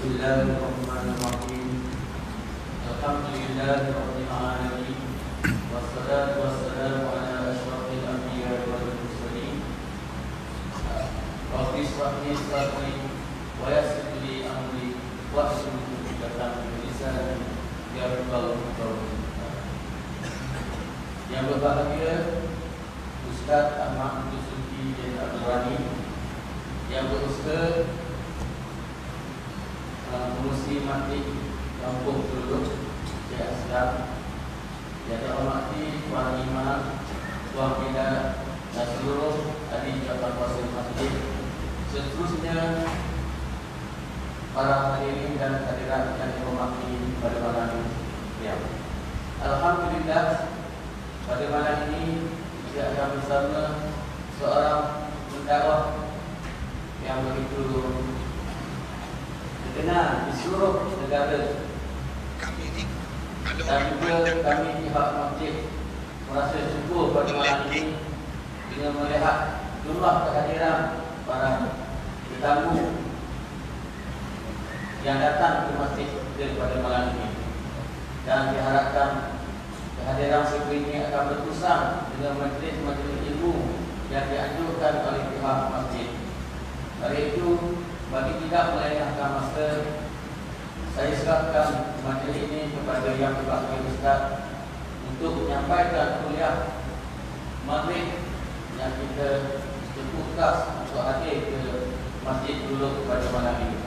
Bismillahirrahmanirrahim. Alhamdulillahirabbil alamin. Wassalatu wassalamu ala asyrafil anbiya'i wal mursalin. Rabbi shrah li sadri wa yassir li amri wahlul 'uqdatam min lisani yafqahu qawli. Yang berbahagia Ustaz Ahmad Suki bin Abdul Ghani, yang berusaha mengurusi mati kampung Teluk Syekh Aslam, yang dihormati Tuan Imam, Tuan Pida dan seluruh ahli jabatan kuasa masjid, seterusnya para hadirin dan hadirat yang dihormati pada malam ini. Alhamdulillah, pada malam ini kita akan bersama seorang pendakwah yang begitu terkenal di seluruh negara. Dan juga kami pihak masjid merasa syukur pada malam ini dengan melihat jumlah kehadiran para tetamu yang datang ke masjid pada malam ini, dan diharapkan kehadiran seperti ini akan berterusan dengan majlis-majlis ilmu yang dianjurkan oleh pihak masjid. Oleh itu, bagi tidak melengahkan masa, saya serahkan majlis ini kepada yang berbahagia Ustaz untuk menyampaikan kuliah maghrib yang kita jemput khas untuk hadir ke masjid dulu pada malam ini.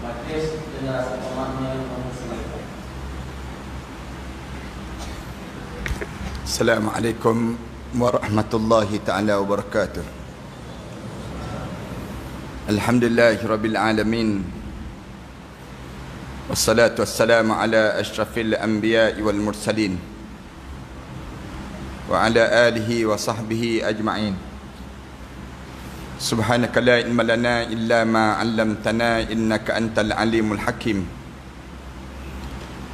Majlis dengan rasa hormatnya mempersilakan. Assalamualaikum warahmatullahi ta'ala wabarakatuh. Alhamdulillahirabbil alamin. Wassalatu wassalamu ala asyrafil anbiya'i wal mursalin wa ala alihi wa sahbihi ajma'in. Subhanaka la ilma lana illa ma 'allamtana innaka antal alimul hakim.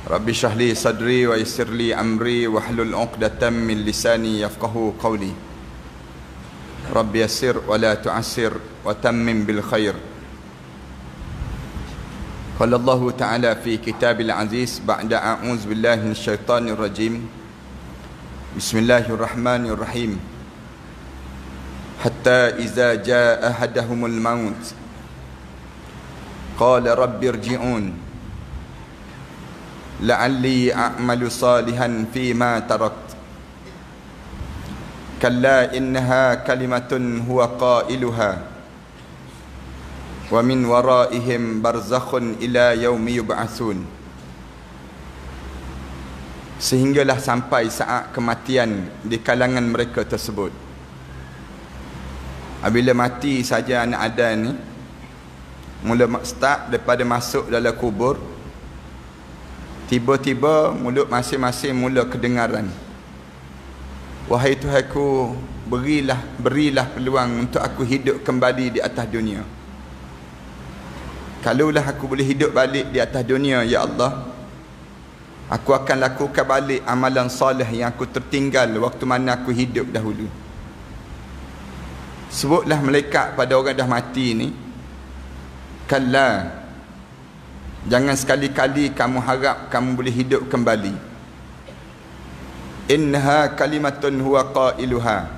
Rabbi shrah li sadri wa yassir li amri wahlul 'uqdatam min lisani yafqahu qawli. Rabbi yassir wa la tu'assir wa tammim bil khair. Qala Allah Ta'ala fi kitabil aziz ba'da a'udzu billahi minasyaitonir rajim. Bismillahirrahmanirrahim. Hatta idza jaa ahadahumul maut qala rabbi irji'un la'alli a'malu salihan fima tarakt kalla innaha kalimatun huwa qailuha wa min waraihim barzakhun ila yaumi yub'atsun. Sehinggalah sampai saat kematian di kalangan mereka tersebut. Apabila mati saja anak Adam ni, mula start daripada masuk dalam kubur, tiba-tiba mulut masing-masing mula kedengaran, wahai Tuhanku, berilah peluang untuk aku hidup kembali di atas dunia. Kalaulah aku boleh hidup balik di atas dunia, ya Allah, aku akan lakukan balik amalan soleh yang aku tertinggal waktu mana aku hidup dahulu. Sebutlah malaikat pada orang dah mati ni, kalla, jangan sekali-kali kamu harap kamu boleh hidup kembali. Innaha kalimatun huwa qailuha.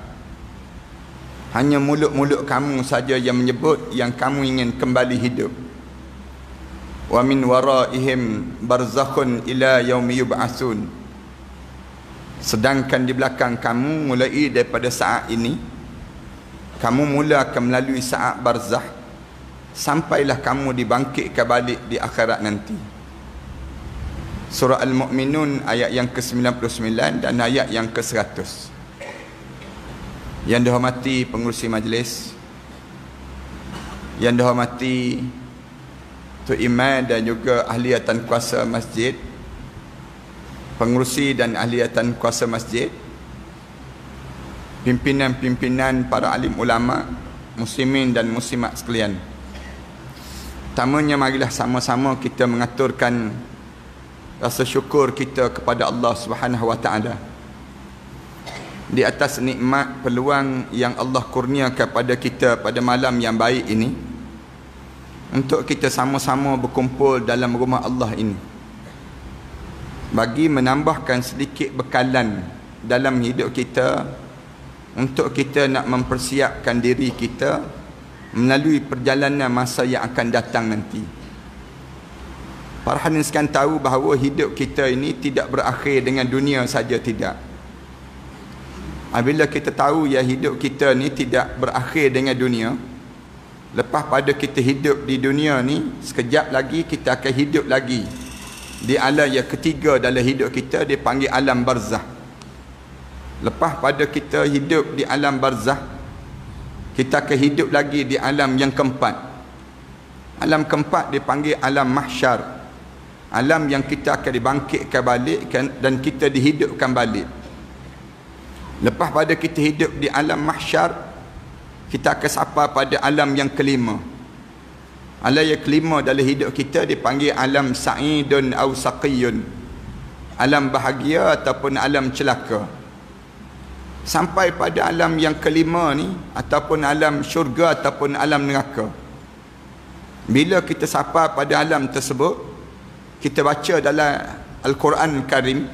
Hanya mulut-mulut kamu saja yang menyebut yang kamu ingin kembali hidup. Wa min waraihim barzakhun ila yaumi yub'atsun. Sedangkan di belakang kamu, mulai daripada saat ini, kamu mula akan melalui saat barzakh sampailah kamu dibangkitkan balik di akhirat nanti. Surah Al-Mu'minun ayat yang ke-99 dan ayat yang ke-100. Yang dihormati pengurusi majlis, yang dihormati Tok Imam dan juga ahliatan kuasa masjid, pengurusi dan ahliatan kuasa masjid, pimpinan-pimpinan para alim ulama, muslimin dan muslimat sekalian. Pertamanya, marilah sama-sama kita mengaturkan rasa syukur kita kepada Allah Subhanahu wa taala di atas nikmat peluang yang Allah kurniakan kepada kita pada malam yang baik ini, untuk kita sama-sama berkumpul dalam rumah Allah ini, bagi menambahkan sedikit bekalan dalam hidup kita untuk kita nak mempersiapkan diri kita melalui perjalanan masa yang akan datang nanti. Para hadirin sekalian tahu bahawa hidup kita ini tidak berakhir dengan dunia saja, tidak. Apabila kita tahu ya hidup kita ni tidak berakhir dengan dunia, lepas pada kita hidup di dunia ni, sekejap lagi kita akan hidup lagi di alam yang ketiga dalam hidup kita, dipanggil alam barzah. Lepas pada kita hidup di alam barzah, kita akan hidup lagi di alam yang keempat. Alam keempat dipanggil alam mahsyar, alam yang kita akan dibangkitkan balik dan kita dihidupkan balik. Lepas pada kita hidup di alam mahsyar, kita akan sampai pada alam yang kelima. Alam yang kelima dalam hidup kita dipanggil alam sa'idun aw saqiyun, alam bahagia ataupun alam celaka. Sampai pada alam yang kelima ni, ataupun alam syurga ataupun alam neraka. Bila kita sampai pada alam tersebut, kita baca dalam Al-Quran Karim,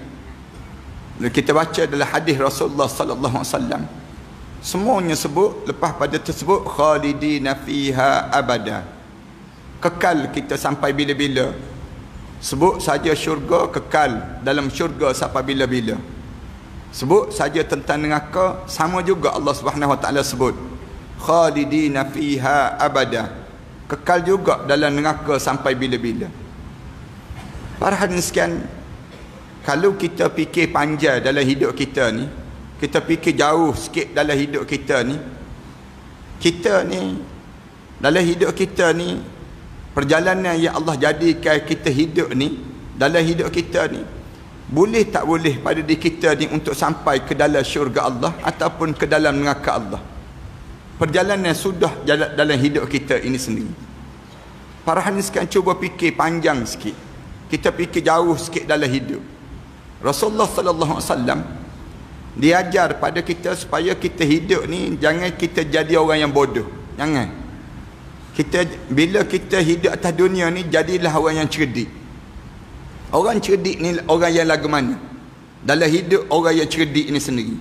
kita baca dalam hadis Rasulullah sallallahu alaihi wasallam, semuanya sebut lepas pada tersebut khalidina fiha abada, kekal kita sampai bila-bila. Sebut saja syurga, kekal dalam syurga sampai bila-bila. Sebut saja tentang neraka, sama juga Allah Subhanahu wa taala sebut khalidina fiha abada, kekal juga dalam neraka sampai bila-bila. Para hadirin sekalian, kalau kita fikir panjang dalam hidup kita ni, kita fikir jauh sikit dalam hidup kita ni, dalam hidup kita ni, perjalanan yang Allah jadikan kita hidup ni, dalam hidup kita ni, boleh tak boleh pada diri kita ni untuk sampai ke dalam syurga Allah ataupun ke dalam neraka Allah. Perjalanan sudah dalam hidup kita ini sendiri. Para hadirin sekalian, cuba fikir panjang sikit, kita fikir jauh sikit dalam hidup. Rasulullah sallallahu alaihi wasallam diajar pada kita supaya kita hidup ni jangan kita jadi orang yang bodoh. Jangan. Bila kita hidup atas dunia ni, jadilah orang yang cerdik. Orang cerdik ni orang yang lagu mana? Dalam hidup orang yang cerdik ni sendiri.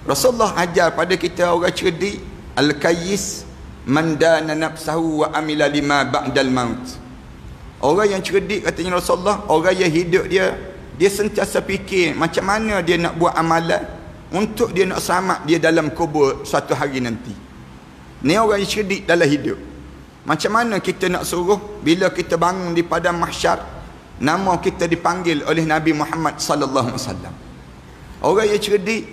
Rasulullah ajar pada kita orang cerdik, al-kayyis man dana nafsahu wa amila lima ba'dal maut. Orang yang cerdik katanya Rasulullah, orang yang hidup dia sentiasa fikir macam mana dia nak buat amalan untuk dia nak selamat dia dalam kubur suatu hari nanti. Ni orang yang cerdik dalam hidup. Macam mana kita nak suruh bila kita bangun di padang mahsyar, nama kita dipanggil oleh Nabi Muhammad sallallahu alaihi wasallam. Orang yang cerdik,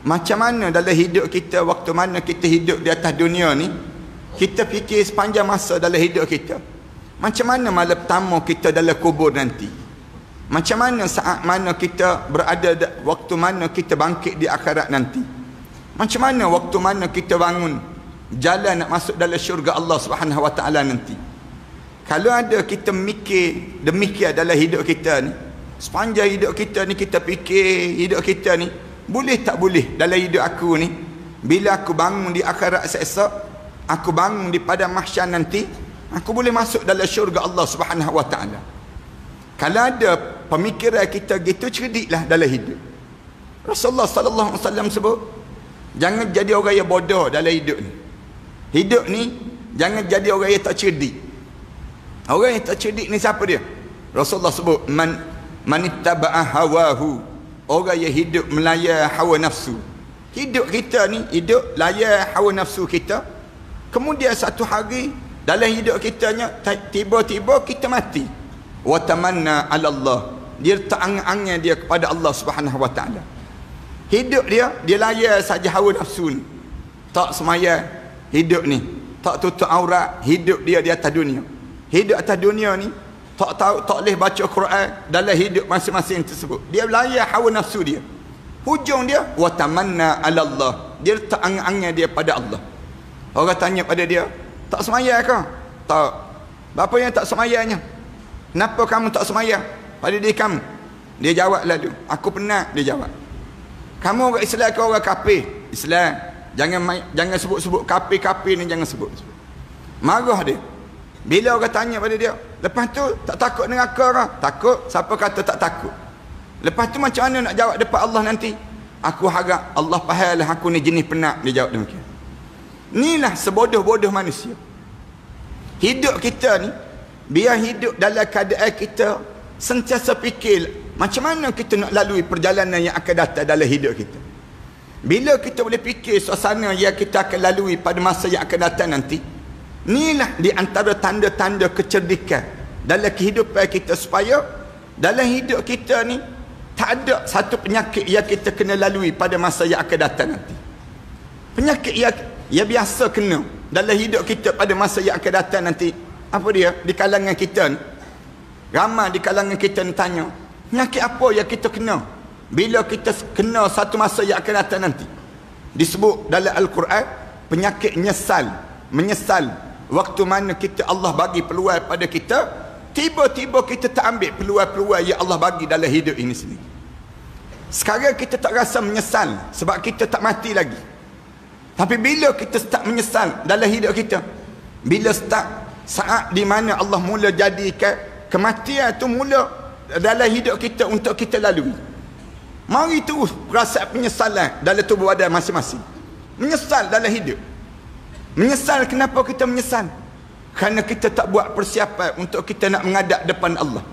macam mana dalam hidup kita, waktu mana kita hidup di atas dunia ni, kita fikir sepanjang masa dalam hidup kita. Macam mana malam pertama kita dalam kubur nanti? Macam mana saat mana kita berada, waktu mana kita bangkit di akhirat nanti? Macam mana waktu mana kita bangun jalan nak masuk dalam syurga Allah Subhanahu wa taala nanti? Kalau ada kita mikir demikian dalam hidup kita ni, sepanjang hidup kita ni kita fikir hidup kita ni, boleh tak boleh dalam hidup aku ni, bila aku bangun di akhirat esok, aku bangun di padang mahsyar nanti, aku boleh masuk dalam syurga Allah Subhanahu wa taala. Kalau ada pemikiran kita gitu, cerdiklah dalam hidup. Rasulullah sallallahu alaihi wasallam sebut, jangan jadi orang yang bodoh dalam hidup ni. Hidup ni jangan jadi orang yang tak cerdik. Orang yang tak cerdik ni siapa dia? Rasulullah sebut man ittaba'a hawahu, orang yang hidup melayan hawa nafsu. Hidup kita ni hidup layan hawa nafsu kita. Kemudian satu hari dalam hidup kitanya tiba-tiba kita mati. Wa tamanna 'ala Allah, dia tak angan-angan dia kepada Allah Subhanahu wa taala. Hidup dia layan saja hawa nafsu ni. Tak semaya hidup ni, tak tutup aurat, hidup dia di atas dunia. Hidup atas dunia ni tak tahu, tak boleh baca Quran dalam hidup masing-masing tersebut. Dia layan hawa nafsu dia. Hujung dia wa tamanna 'ala Allah, dia tak angan-angan dia pada Allah. Orang tanya pada dia, tak semaya ke? Tak. Bapa yang tak semayanya? Kenapa kamu tak semaya pada diri kamu? Dia jawab lalu, aku penat. Dia jawab, kamu orang Islam ke orang kafir? Islam. Jangan sebut-sebut kafir-kafir ni, jangan sebut. Marah dia. Bila orang tanya pada dia, lepas tu tak takut neraka ke? Takut. Siapa kata tak takut? Lepas tu macam mana nak jawab depan Allah nanti? Aku harap Allah fahamlah aku ni jenis penat. Dia jawab demikian. Inilah sebodoh-bodoh manusia. Hidup kita ni, biar hidup dalam keadaan kita sentiasa fikir macam mana kita nak lalui perjalanan yang akan datang dalam hidup kita. Bila kita boleh fikir suasana yang kita akan lalui pada masa yang akan datang nanti, inilah di antara tanda-tanda kecerdikan dalam kehidupan kita, supaya dalam hidup kita ni tak ada satu penyakit yang kita kena lalui pada masa yang akan datang nanti. Penyakit yang biasa kena dalam hidup kita pada masa yang akan datang nanti, apa dia? Di kalangan kita ni, ramai di kalangan kita ni tanya, penyakit apa yang kita kena bila kita kena satu masa yang akan datang nanti? Disebut dalam Al-Quran penyakit menyesal waktu mana kita Allah bagi peluang pada kita, tiba-tiba kita tak ambil peluang-peluang yang Allah bagi dalam hidup ini sendiri. Sekarang kita tak rasa menyesal sebab kita tak mati lagi. Tapi bila kita start menyesal dalam hidup kita, bila start saat di mana Allah mula jadikan kematian tu mula dalam hidup kita untuk kita lalui, mari terus perasaan penyesalan dalam tubuh badan masing-masing. Menyesal dalam hidup. Menyesal, kenapa kita menyesal? Kerana kita tak buat persiapan untuk kita nak menghadap depan Allah.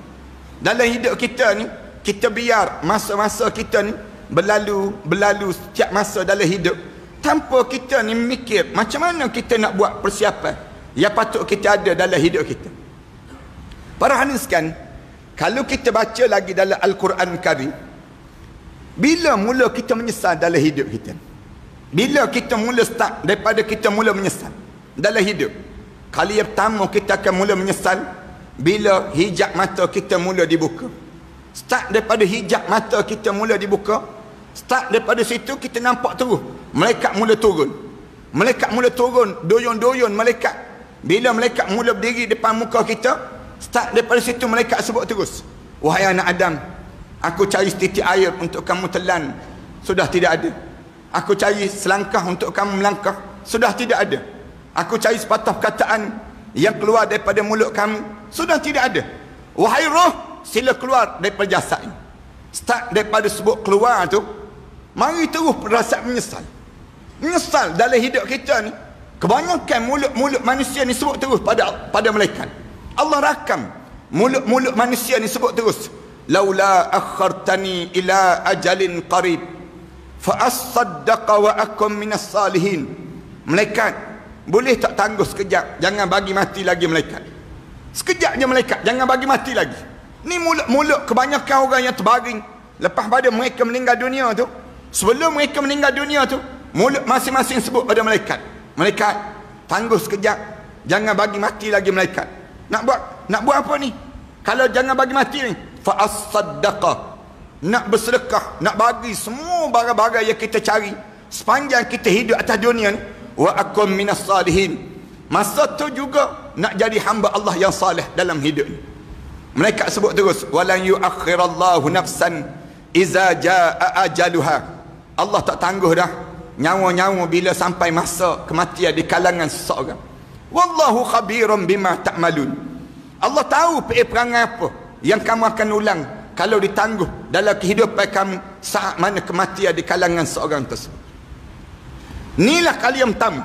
Dalam hidup kita ni, kita biar masa-masa kita ni berlalu setiap masa dalam hidup tanpa kita ni mikir macam mana kita nak buat persiapan yang patut kita ada dalam hidup kita. Para hadirin sekalian, kalau kita baca lagi dalam Al-Quran Karim, bila mula kita menyesal dalam hidup kita? Bila kita mula start daripada kita mula menyesal dalam hidup? Kali yang pertama kita akan mula menyesal bila hijab mata kita mula dibuka. Start daripada hijab mata kita mula dibuka, start daripada situ kita nampak terus malaikat mula turun. Malaikat mula turun, doyon-doyon malaikat. Bila malaikat mula berdiri depan muka kita, start daripada situ malaikat sebut terus, wahai anak Adam, aku cari setitik air untuk kamu telan, sudah tidak ada. Aku cari selangkah untuk kamu melangkah, sudah tidak ada. Aku cari sepatah perkataan yang keluar daripada mulut kamu, sudah tidak ada. Wahai roh, sila keluar daripada jasad ini. Start daripada sebut keluar tu, mari terus perasaan menyesal. Menyesal dalam hidup kita ni. Kebanyakan mulut-mulut manusia ni sebut terus pada malaikat. Allah rakam mulut-mulut manusia ni sebut terus, laula akhartani ila ajalin qarib fa as-saddaqa wa akum minas salihin. Malaikat, boleh tak tangguh sekejap, jangan bagi mati lagi malaikat. Sekejap je malaikat, jangan bagi mati lagi. Ni mulut-mulut kebanyakan orang yang terbaring lepas pada mereka meninggal dunia tu. Sebelum mereka meninggal dunia tu, mulut masing-masing sebut pada malaikat, malaikat, tangguh sekejap, jangan bagi mati lagi malaikat. Nak buat apa ni? Kalau jangan bagi mati ni, fa as-saddaqa, nak bersedekah, nak bagi semua barang-barang yang kita cari sepanjang kita hidup atas dunia ni, wa akum minas salihin. Masa tu juga nak jadi hamba Allah yang saleh dalam hidup ni. Mereka sebut terus, walan yuakhirallahu nafsan iza jaa ajaluha. Allah tak tangguh dah nyawa-nyawa bila sampai masa kematian di kalangan seseorang. Wallahu khabirum bima ta'malun. Allah tahu perangai apa yang kamu akan ulang kalau ditangguh dalam kehidupan kamu saat mana kematian di kalangan seorang tersebut. Inilah kali yang pertama.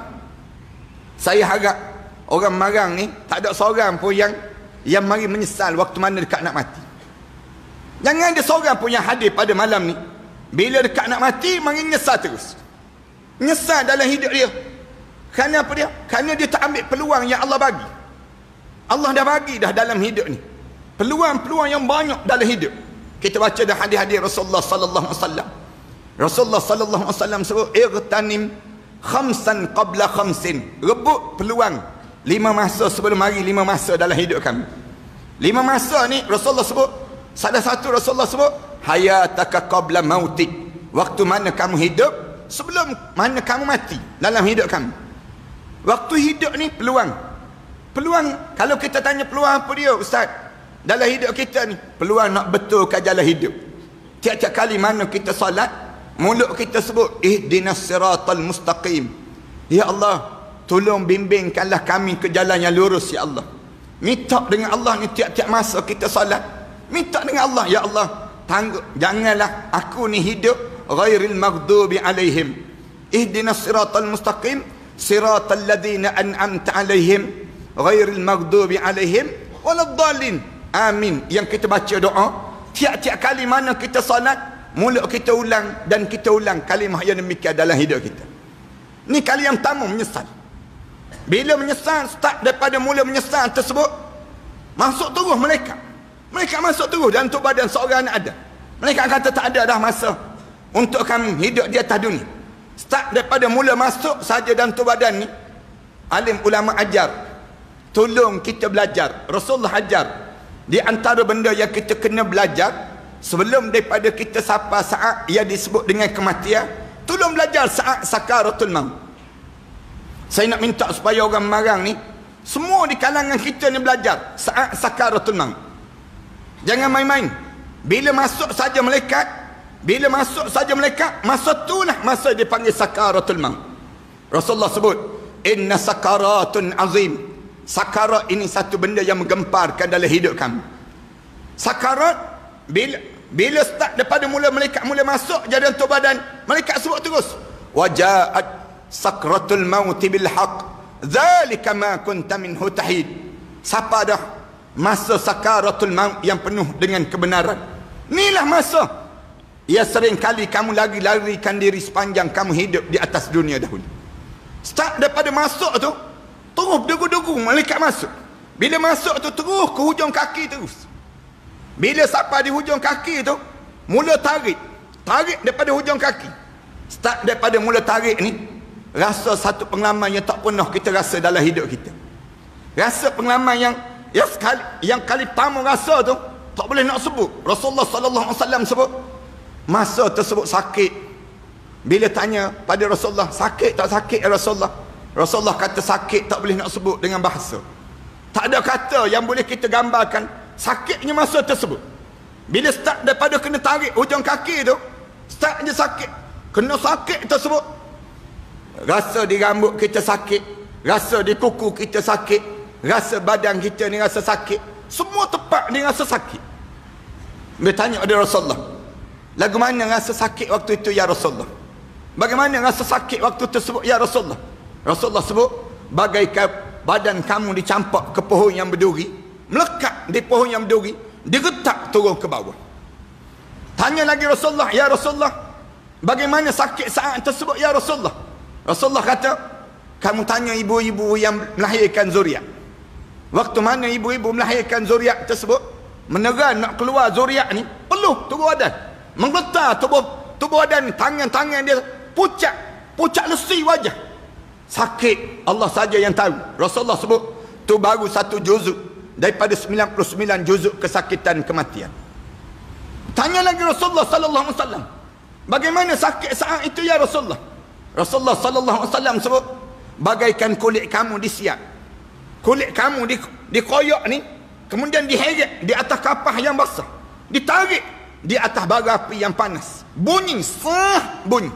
Saya harap orang marang ni tak ada seorang pun yang mari menyesal waktu mana dekat nak mati. Jangan ada seorang pun yang hadir pada malam ni bila dekat nak mati mari menyesal terus. Menyesal dalam hidup dia. Kerana apa dia? Kerana dia tak ambil peluang yang Allah bagi. Allah dah bagi dah dalam hidup ni peluang-peluang yang banyak dalam hidup. Kita baca dah hadis-hadis Rasulullah sallallahu alaihi wasallam. Rasulullah sallallahu alaihi wasallam sebut, "Ightanim khamsan qabla khamsin." Rebut peluang 5 masa sebelum hari 5 masa dalam hidup kami. 5 masa ni Rasulullah sebut, salah satu Rasulullah sebut, hayataka qabla mautik. Waktu mana kamu hidup sebelum mana kamu mati dalam hidup kamu. Waktu hidup ni peluang. Peluang, kalau kita tanya peluang apa dia Ustaz dalam hidup kita ni, peluang nak betulkan jalan hidup. Tiap-tiap kali mana kita salat, mulut kita sebut, ihdinas siratal mustaqim. Ya Allah, tolong bimbingkanlah kami ke jalan yang lurus ya Allah. Minta dengan Allah ni tiap-tiap masa kita solat. Minta dengan Allah, ya Allah, janganlah aku ni hidup ghairil maghdubi alaihim. Ihdinas siratal mustaqim, siratal ladzina an'amta alaihim, ghairil maghdubi alaihim waladdallin. Amin. Yang kita baca doa tiap-tiap kali mana kita solat, mulut kita ulang dan kita ulang kalimah yang demikian dalam hidup kita. Ni kali yang pertama, menyesal. Bila menyesal, start daripada mula menyesal tersebut, masuk terus mereka. Mereka masuk terus dalam tubuh badan seorang anak ada. Mereka kata tak ada dah masa untuk kami hidup di atas dunia. Start daripada mula masuk saja dalam tubuh badan ni, alim ulama ajar, tolong kita belajar. Rasulullah ajar, di antara benda yang kita kena belajar sebelum daripada kita sampai saat yang disebut dengan kematian, tolong belajar saat sakaratul maut. Saya nak minta supaya orang marang ni, semua di kalangan kita ni belajar saat sakaratul maut. Jangan main-main. Bila masuk saja malaikat, masa itulah masa dipanggil sakaratul maut. Rasulullah sebut, inna sakaratun azim. Sakarat ini satu benda yang menggemparkan dalam hidup kamu. Sakarat, bila start daripada mula malaikat mula masuk jadi untuk badan, malaikat sebut terus, wajaat sakratul maut bil haqq, dzalika ma kunta minhu tahid. Siapa dah masa sakaratul maut yang penuh dengan kebenaran? Inilah masa yang sering kali kamu lari-larikan diri sepanjang kamu hidup di atas dunia dahulu. Start daripada masuk tu, terus deru-deru malaikat masuk. Bila masuk tu terus ke hujung kaki terus. Bila sampai di hujung kaki tu, mula tarik daripada hujung kaki. Start daripada mula tarik ni, rasa satu pengalaman yang tak pernah kita rasa dalam hidup kita. Rasa pengalaman yang kali pertama rasa tu tak boleh nak sebut. Rasulullah sallallahu alaihi wasallam sebut masa tersebut sakit. Bila tanya pada Rasulullah, sakit tak sakit ya Rasulullah? Rasulullah kata sakit tak boleh nak sebut dengan bahasa. Tak ada kata yang boleh kita gambarkan sakitnya masa tersebut. Bila start daripada kena tarik hujung kaki tu, start je sakit. Kena sakit tersebut, rasa di rambut kita sakit, rasa di kuku kita sakit, rasa badan kita ni rasa sakit, semua tempat ni rasa sakit. Bertanya pada Rasulullah, lagu mana rasa sakit waktu itu ya Rasulullah? Bagaimana rasa sakit waktu tersebut ya Rasulullah? Rasulullah sebut, bagaikan badan kamu dicampak ke pohon yang berduri, melekat di pohon yang berduri, digetak turun ke bawah. Tanya lagi Rasulullah, ya Rasulullah, bagaimana sakit saat tersebut ya Rasulullah? Rasulullah kata, kamu tanya ibu-ibu yang melahirkan zuriat. Waktu mana ibu-ibu melahirkan zuriat tersebut, meneran nak keluar zuriat ni, peluh tubuh badan, menggetar tubuh badan ni, tangan-tangan dia pucat lesi wajah. Sakit Allah saja yang tahu. Rasulullah sebut, tu baru satu juzuk daripada 99 juzuk kesakitan kematian. Tanya lagi Rasulullah sallallahu alaihi wasallam, bagaimana sakit saat itu ya Rasulullah? Rasulullah sallallahu alaihi wasallam sebut, bagaikan kulit kamu disiap. Kulit kamu dikoyak ni, kemudian diheret di atas kapah yang basah, ditarik di atas bara api yang panas, bunyi bunyi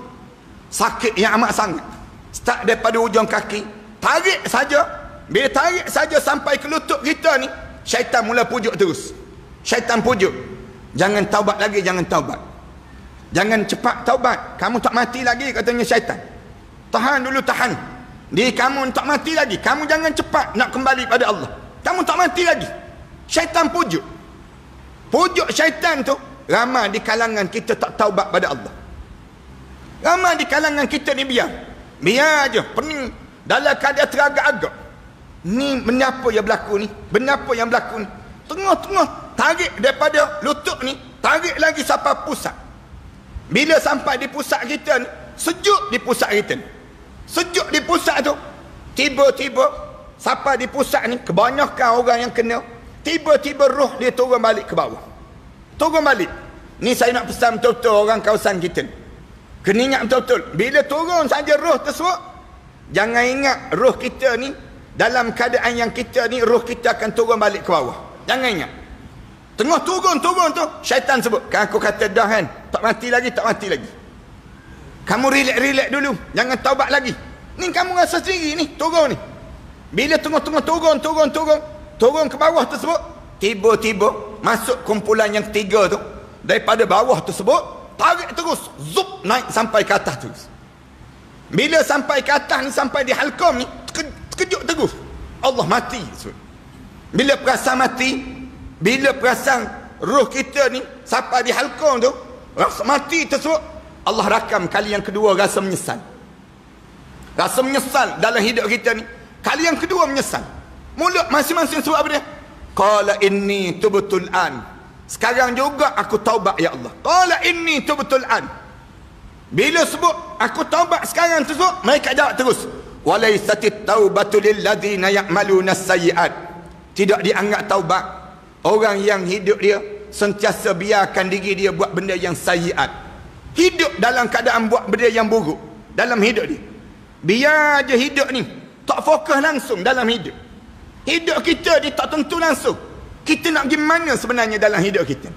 sakit yang amat sangat. Start daripada hujung kaki, tarik saja. Bila tarik saja sampai ke lutut kita ni, syaitan mula pujuk terus. Syaitan pujuk, jangan taubat lagi, jangan taubat, jangan cepat taubat, kamu tak mati lagi, katanya syaitan. Tahan dulu, tahan diri kamu, tak mati lagi, kamu jangan cepat nak kembali pada Allah, kamu tak mati lagi. Syaitan pujuk syaitan tu. Ramai di kalangan kita tak taubat pada Allah. Ramai di kalangan kita ni biar aja, pening, dalam keadaan teragak-agak. Ni benda apa yang berlaku ni? Benda apa yang berlaku ni? Tengah-tengah tarik daripada lutut ni, tarik lagi sampai pusat. Bila sampai di pusat kita ni, sejuk di pusat kita ni, sejuk di pusat tu, tiba-tiba sampai di pusat ni, kebanyakan orang yang kena, tiba-tiba roh dia turun balik ke bawah. Turun balik. Ni saya nak pesan betul-betul orang kawasan kita ni, kena ingat betul-betul. Bila turun saja roh tersebut, jangan ingat roh kita ni dalam keadaan yang kita ni, roh kita akan turun balik ke bawah. Jangan ingat. Tengah turun tu, syaitan sebut, kan aku kata dah kan, tak mati lagi. Kamu relax dulu, jangan taubat lagi. Ni kamu rasa sendiri ni, turun ni. Bila tengah-tengah turun, turun ke bawah tersebut, tiba-tiba masuk kumpulan yang ketiga tu, daripada bawah tersebut tarik terus, zup, naik sampai ke atas terus. Bila sampai ke atas ni, sampai di halqum ni, terkejut terus, Allah mati. Bila perasan mati, bila perasan roh kita ni sampai di halqum tu, rasa mati tersebut, Allah rakam kali yang kedua rasa menyesal. Rasa menyesal dalam hidup kita ni, kali yang kedua menyesal. Mulut masing-masing sebut apa dia? Qala inni tubtul an. Sekarang juga aku taubat ya Allah. Qala inni tubtul an. Bila sebut aku taubat sekarang tersebut, mereka jawab terus, walaisatit taubatu lil ladzina ya'maluna as-sayyi'at. Tidak dianggap taubat orang yang hidup dia sentiasa biarkan diri dia buat benda yang sayyi'at. Hidup dalam keadaan buat benda yang buruk dalam hidup dia. Biar je hidup ni tak fokus langsung dalam hidup. Hidup kita dia tak tentu langsung. Kita nak pergi mana sebenarnya dalam hidup kita?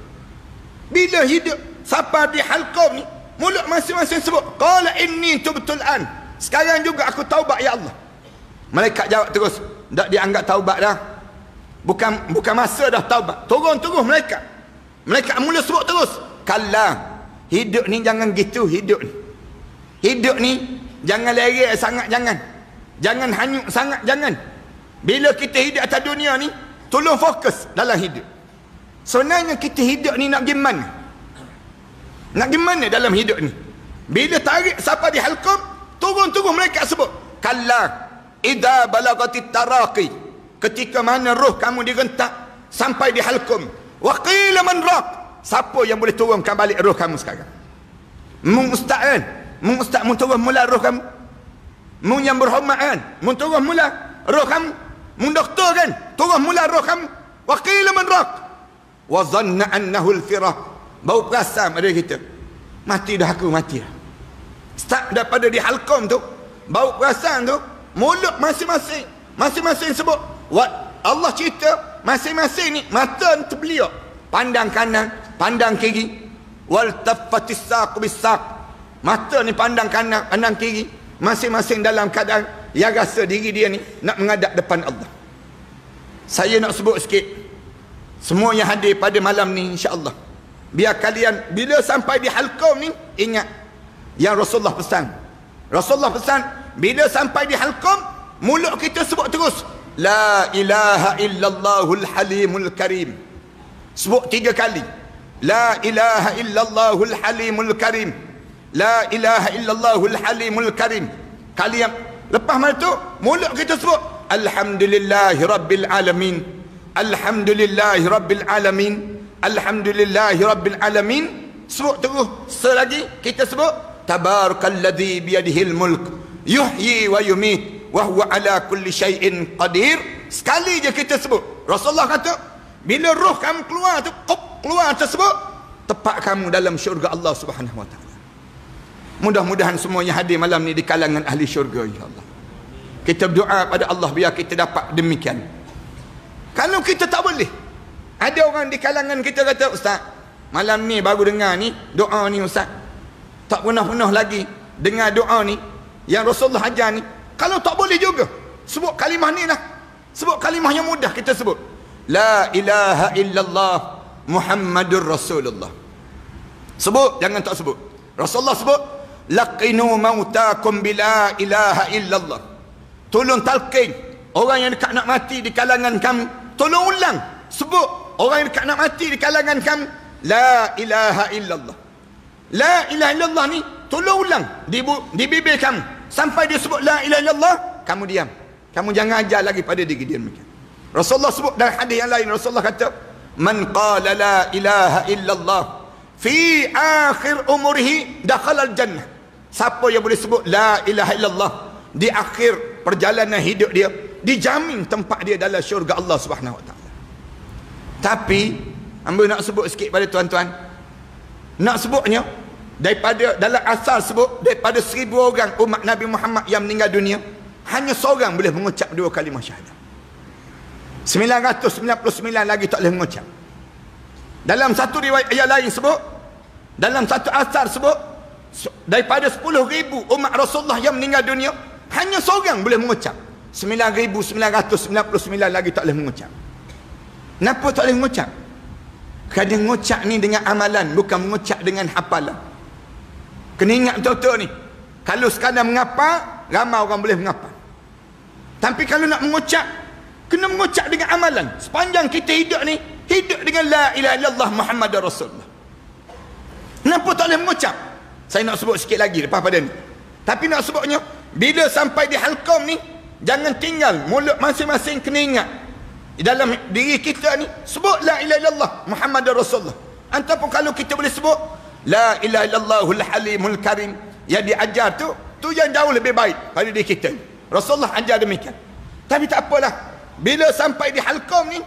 Bila hidup sampai di halqum ni, mulut masing-masing sebut, qala inni tubtul an. Sekarang juga aku taubat ya Allah. Malaikat jawab terus, tak dianggap taubat dah. Bukan masa dah taubat. Turun terus malaikat. Malaikat mula sebut terus, kalla, hidup ni jangan gitu hidup ni. Hidup ni jangan lerek sangat, jangan. Jangan hanyut sangat, jangan. Bila kita hidup atas dunia ni, tolong fokus dalam hidup. Sebenarnya kita hidup ni nak gimana? Nak gimana dalam hidup ni? Bila tarik sampai di halqum, turun-turun mereka sebut, kalla idza balagatit taraqi. Ketika mana roh kamu direntak sampai di halqum, wa qila man raq. Siapa yang boleh turunkan balik roh kamu sekarang? Mung ustaz kan? Mung ustaz mun turun mula roh kamu. Mung yang berhormat kan? Mun turun mula roh kamu. Mung doktor kan? Turun mula roh kamu. Wa qila man raq. Wa dhanna annahu al-firaq. Bau perasan ada kita, mati dah aku, mati dah. Start daripada di halqum tu, bau perasan tu, mulut masing-masing sebut, Allah cerita masing-masing ni mata terbeliak, pandang kanan, pandang kiri, wal taffatis saq bis saq. Mata ni pandang kanan, pandang kiri, masing-masing dalam keadaan yang rasa diri dia ni nak menghadap depan Allah. Saya nak sebut sikit, semua yang hadir pada malam ni insya-Allah, biar kalian bila sampai di halqum ni ingat yang Rasulullah pesan. Rasulullah pesan bila sampai di halqum, mulut kita sebut terus, la ilaha illallahul halimul karim. Sebut 3 kali. La ilaha illallahul halimul karim. La ilaha illallahul halimul karim. Kali yang lepas mana tu, mulut kita sebut alhamdulillahi rabbil alamin. Alhamdulillahi rabbil alamin. Alhamdulillahi rabbil alamin. Sebut terus. Selagi kita sebut tabarakalladzi biyadihil mulk yuhyi wa yumit wa huwa ala kulli syai'in qadir. Sekali je kita sebut. Rasulullah kata, bila roh kamu keluar tersebut, tepat kamu dalam syurga Allah Subhanahu wa taala. Mudah-mudahan semua yang hadir malam ni di kalangan ahli syurga insya-Allah. Kita berdoa pada Allah biar kita dapat demikian. Kalau kita tak boleh, ada orang di kalangan kita kata, ustaz, malam ni baru dengar ni doa ni ustaz, tak pernah lagi dengar doa ni yang Rasulullah ajar ni. Kalau tak boleh juga, sebut kalimah ni lah. Sebut kalimah yang mudah kita sebut, la ilaha illallah Muhammadur Rasulullah. Sebut, jangan tak sebut. Rasulullah sebut, laqinu mautakum bila ilaha illallah. Tolong talqin orang yang dekat nak mati di kalangan kami, tolong ulang sebut orang yang dekat nak mati di kalangan kami, la ilaha illallah. La ilaha illallah ni tolong ulang di bibir kamu sampai dia sebut la ilaha illallah, kamu diam. Kamu jangan ajar lagi pada diri dia demikian. Rasulullah sebut dalam hadis yang lain, Rasulullah kata, man qala la ilaha illallah fi akhir umurihi dakhala al-jannah. Siapa yang boleh sebut la ilaha illallah di akhir perjalanan hidup dia, dijamin tempat dia dalam syurga Allah Subhanahu wa taala. Tapi hamba nak sebut sikit pada tuan-tuan, nak sebutnya daripada dalam asal sebut daripada 1000 orang umat Nabi Muhammad yang meninggal dunia, hanya seorang boleh mengucap 2 kalimah syahadah. 999 lagi tak boleh mengucap. Dalam satu riwayat ayat lain sebut, dalam satu asar sebut, daripada 10,000 umat Rasulullah yang meninggal dunia, hanya seorang boleh mengucap. 9,999 lagi tak boleh mengucap. Kenapa tak boleh mengucap? Kerana mengucap ni dengan amalan, bukan mengucap dengan hafalan. Kena ingat betul-betul ni. Kalau sekadar mengapa, ramai orang boleh mengapa. Tapi kalau nak mengucap, kena mengucap dengan amalan. Sepanjang kita hidup ni, hidup dengan la ilaha illallah Muhammadar Rasulullah. Kenapa tak boleh mengucap? Saya nak sebut sikit lagi lepas pada ni. Tapi nak sebutnya, bila sampai di halqam ni, jangan tinggal, mulut masing-masing kena ingat. Dalam diri kita ni, sebut la ilaha illallah Muhammadar Rasulullah. Ataupun kalau kita boleh sebut la ilaha illallahul halimul karim, yang diajar tu yang jauh lebih baik pada diri kita. Rasulullah ajar demikian. Tapi tak apalah, bila sampai di halqam ni,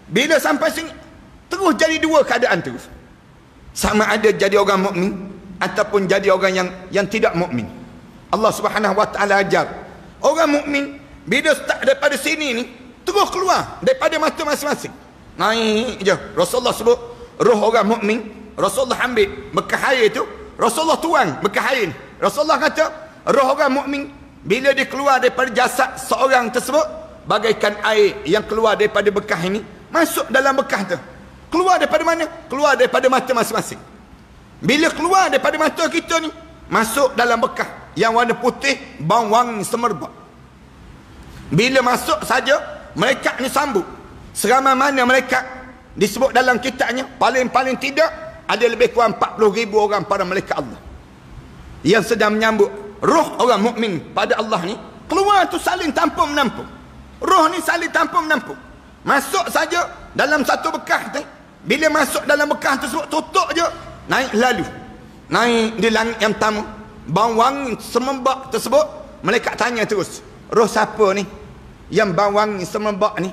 bila sampai sini, terus jadi dua keadaan terus. Sama ada jadi orang mukmin ataupun jadi orang yang tidak mukmin. Allah Subhanahu wa taala ajar orang mukmin bila start daripada sini ni terus keluar daripada mata masing-masing. Naik je. Rasulullah sebut roh orang mukmin, Rasulullah ambil bekas air tu, Rasulullah tuang bekas air ni. Rasulullah kata roh orang mukmin bila dia keluar daripada jasad seorang tersebut, bagaikan air yang keluar daripada bekas ini masuk dalam bekas tu. Keluar daripada mana? Keluar daripada mata masing-masing. Bila keluar daripada mata kita ni, masuk dalam bekas yang warna putih, bau wangi semerbak. Bila masuk saja, malaikat ni sambut. Seramai mana malaikat disebut dalam kitabnya, paling-paling tidak ada lebih kurang 40,000 orang para malaikat Allah yang sedang menyambut roh orang mukmin pada Allah ni. Keluar tu saling tampung menampung. Roh ni saling tampung menampung. Masuk saja dalam satu bekas tu. Bila masuk dalam bekas tersebut, tutup je, naik lalu. Naik di langit yang pertama. Bau wangi semerbak tersebut, malaikat tanya terus, roh siapa ni? Yang bau wangi semerbak ni,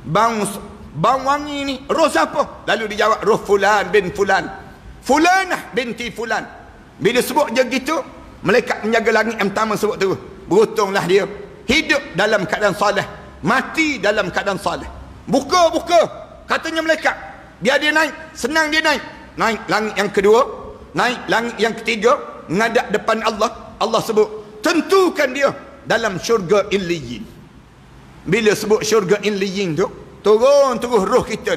bau wangi ni, roh siapa? Lalu dijawab, roh fulan bin fulan, fulanah binti fulan. Bila sebut je gitu, malaikat penjaga langit yang pertama sebut terus, beruntunglah dia hidup dalam keadaan soleh, mati dalam keadaan soleh. Buka katanya malaikat. Dia naik, senang dia naik langit yang kedua, naik langit yang ketiga, menghadap depan Allah. Allah sebut tentukan dia dalam syurga Illiyin. Bila sebut syurga Illiyin tu, turun terus roh kita,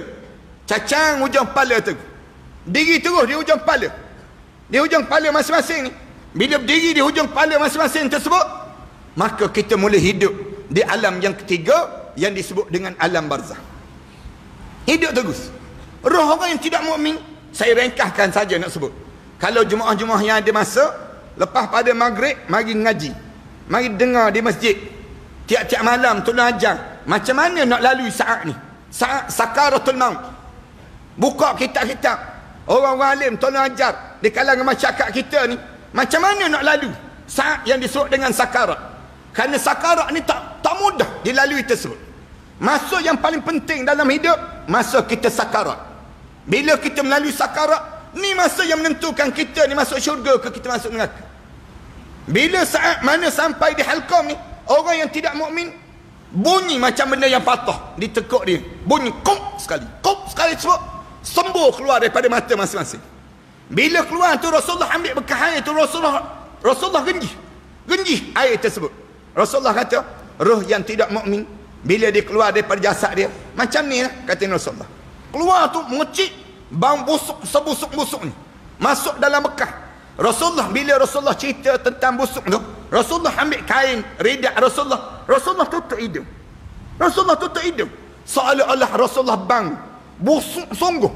cacang hujung kepala tu, diri terus di hujung kepala, di hujung kepala masing-masing ni. Bila berdiri di hujung kepala masing-masing tersebut, maka kita mula hidup di alam yang ketiga yang disebut dengan alam barzah. Hidup terus. Roh orang yang tidak mukmin, saya ringkaskan saja nak sebut. Kalau jemaah-jemaah yang ada masa, lepas pada maghrib, mari ngaji, mari dengar di masjid. Tiap-tiap malam tolong ajar macam mana nak lalui saat ni, saat sakaratul maut. Buka kitab-kitab, orang-orang alim tolong ajar di kalangan masyarakat kita ni, macam mana nak lalu saat yang disebut dengan sakarat. Kerana sakarat ni tak mudah dilalui tersebut. Masa yang paling penting dalam hidup, masa kita sakarat. Bila kita melalui sakarat, ni masa yang menentukan kita ni masuk syurga ke kita masuk neraka. Bila saat mana sampai di halqam ni, orang yang tidak mukmin bunyi macam benda yang patah ditekuk dia. Bunyi kop sekali sebut sembuh keluar daripada mata masing-masing. Bila keluar tu, Rasulullah ambil bekas air tu, Rasulullah genjih air tersebut. Rasulullah kata, roh yang tidak mukmin bila dia keluar daripada jasad dia, macam ni lah kata Rasulullah. Keluar tu mengecik, bau busuk sebusuk-busuk ni masuk dalam bekas. Bila Rasulullah cerita tentang busuk tu, Rasulullah ambil kain ridak Rasulullah tutup hidung. Seolah-olah Rasulullah bang busuk sungguh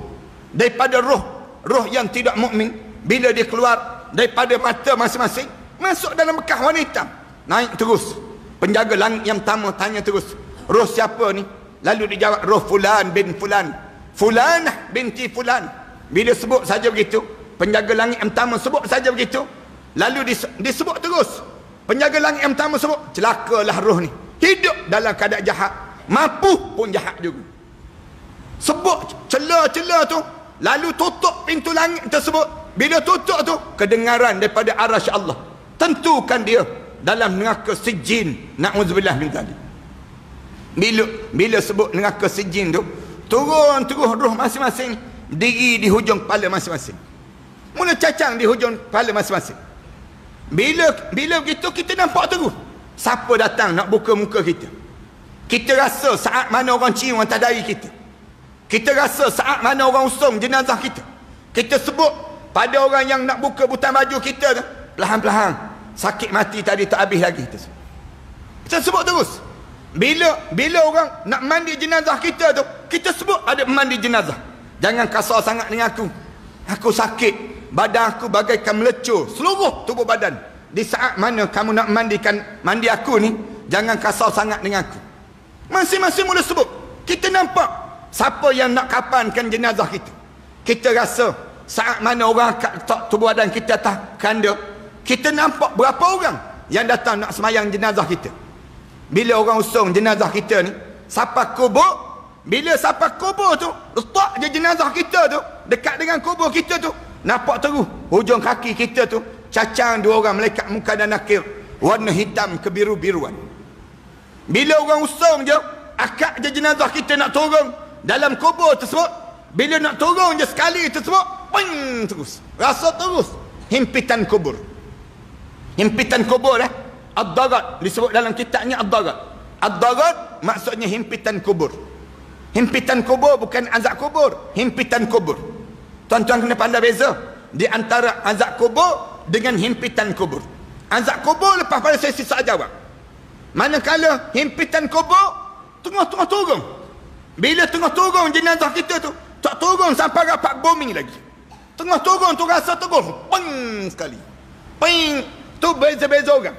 daripada roh yang tidak mukmin. Bila dia keluar daripada mata masing-masing, masuk dalam bekas warna hitam, naik terus. Penjaga langit yang pertama tanya terus, roh siapa ni? Lalu dijawab, roh fulan bin fulan, fulanah binti fulan. Bila sebut saja begitu, penjaga langit yang pertama sebut saja begitu, lalu disebut terus. Penjaga langit yang pertama sebut, celakalah roh ni, hidup dalam keadaan jahat, mampu pun jahat juga. Sebut celah-celah tu, lalu tutup pintu langit tersebut. Bila tutup tu, kedengaran daripada arasy Allah, tentukan dia dalam neraka sijin. Na'udzubillah min dzalik. Bila sebut neraka sijin tu, turun terus roh masing-masing, diri di hujung kepala masing-masing, mula cacang di hujung kepala masing-masing. Bila begitu, kita nampak terus siapa datang nak buka muka kita. Kita rasa saat mana orang cium atas dahi kita. Kita rasa saat mana orang usung jenazah kita, kita sebut pada orang yang nak buka butang baju kita tu, perlahan-perlahan sakit mati tadi tak habis lagi kita sebut terus. Bila orang nak mandi jenazah kita tu, kita sebut ada mandi jenazah. Jangan kasar sangat dengan aku sakit, badan aku bagaikan melecur seluruh tubuh badan. Di saat mana kamu nak mandi aku ni, jangan kasar sangat dengan aku. Masing-masing mula sebut. Kita nampak siapa yang nak kapankan jenazah kita. Kita rasa saat mana orang kat tubuh badan kita atas kanda, kita nampak berapa orang yang datang nak semayang jenazah kita. Bila orang usung jenazah kita ni, siapa kubur, bila siapa kubur tu letak je jenazah kita tu dekat dengan kubur kita tu, nampak terus hujung kaki kita tu cacang 2 orang malaikat munkar dan nakir warna hitam kebiru-biruan. Bila orang usung je, akak je jenazah kita nak turun dalam kubur tersebut, bila nak turun je sekali tersebut, ping, terus rasa terus himpitan kubur. Himpitan kubur ad-darat disebut dalam kitabnya ad-darat. Ad-darat maksudnya himpitan kubur. Himpitan kubur bukan azab kubur, himpitan kubur. Tuan-tuan kena pandai beza di antara azab kubur dengan himpitan kubur. Azab kubur lepas pada sesi soal jawab. Manakala himpitan kubur tengah-tengah turun. Bila tengah turun jenazah kita tu, tak turun sampai rapat bumi lagi. Tengah turun tu rasa terus ping sekali. Ping tu beza-beza orang.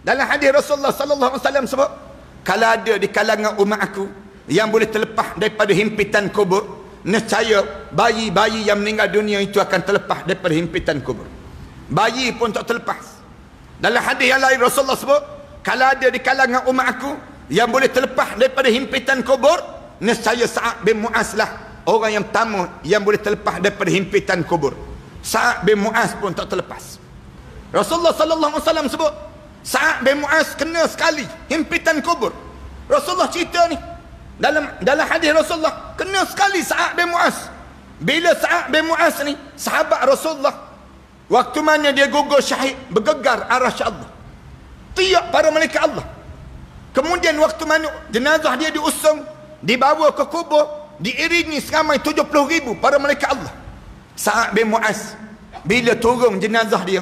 Dalam hadis Rasulullah sallallahu alaihi wasallam sebut, kalau ada di kalangan umat aku yang boleh terlepas daripada himpitan kubur, nescaya bayi-bayi yang meninggal dunia itu akan terlepas daripada himpitan kubur. Bayi pun tak terlepas. Dalam hadis yang lain Rasulullah sebut, kalau ada di kalangan umat aku yang boleh terlepas daripada himpitan kubur, nescaya Sa'ad bin Mu'az lah orang yang pertama yang boleh terlepas daripada himpitan kubur. Sa'ad bin Mu'az pun tak terlepas. Rasulullah sallallahu alaihi wasallam sebut, Sa'ad bin Mu'az kena sekali himpitan kubur. Rasulullah cerita ni dalam hadis Rasulullah, kena sekali Sa'ad bin Mu'az. Bila Sa'ad bin Mu'az ni sahabat Rasulullah, waktu mana dia gugur syahid, bergegar arasy Allah, tiap para malaikat Allah. Kemudian waktu mana jenazah dia diusung, dibawa ke kubur, diiringi seramai 70,000 para malaikat Allah. Sa'ad bin Mu'az bila turun jenazah dia,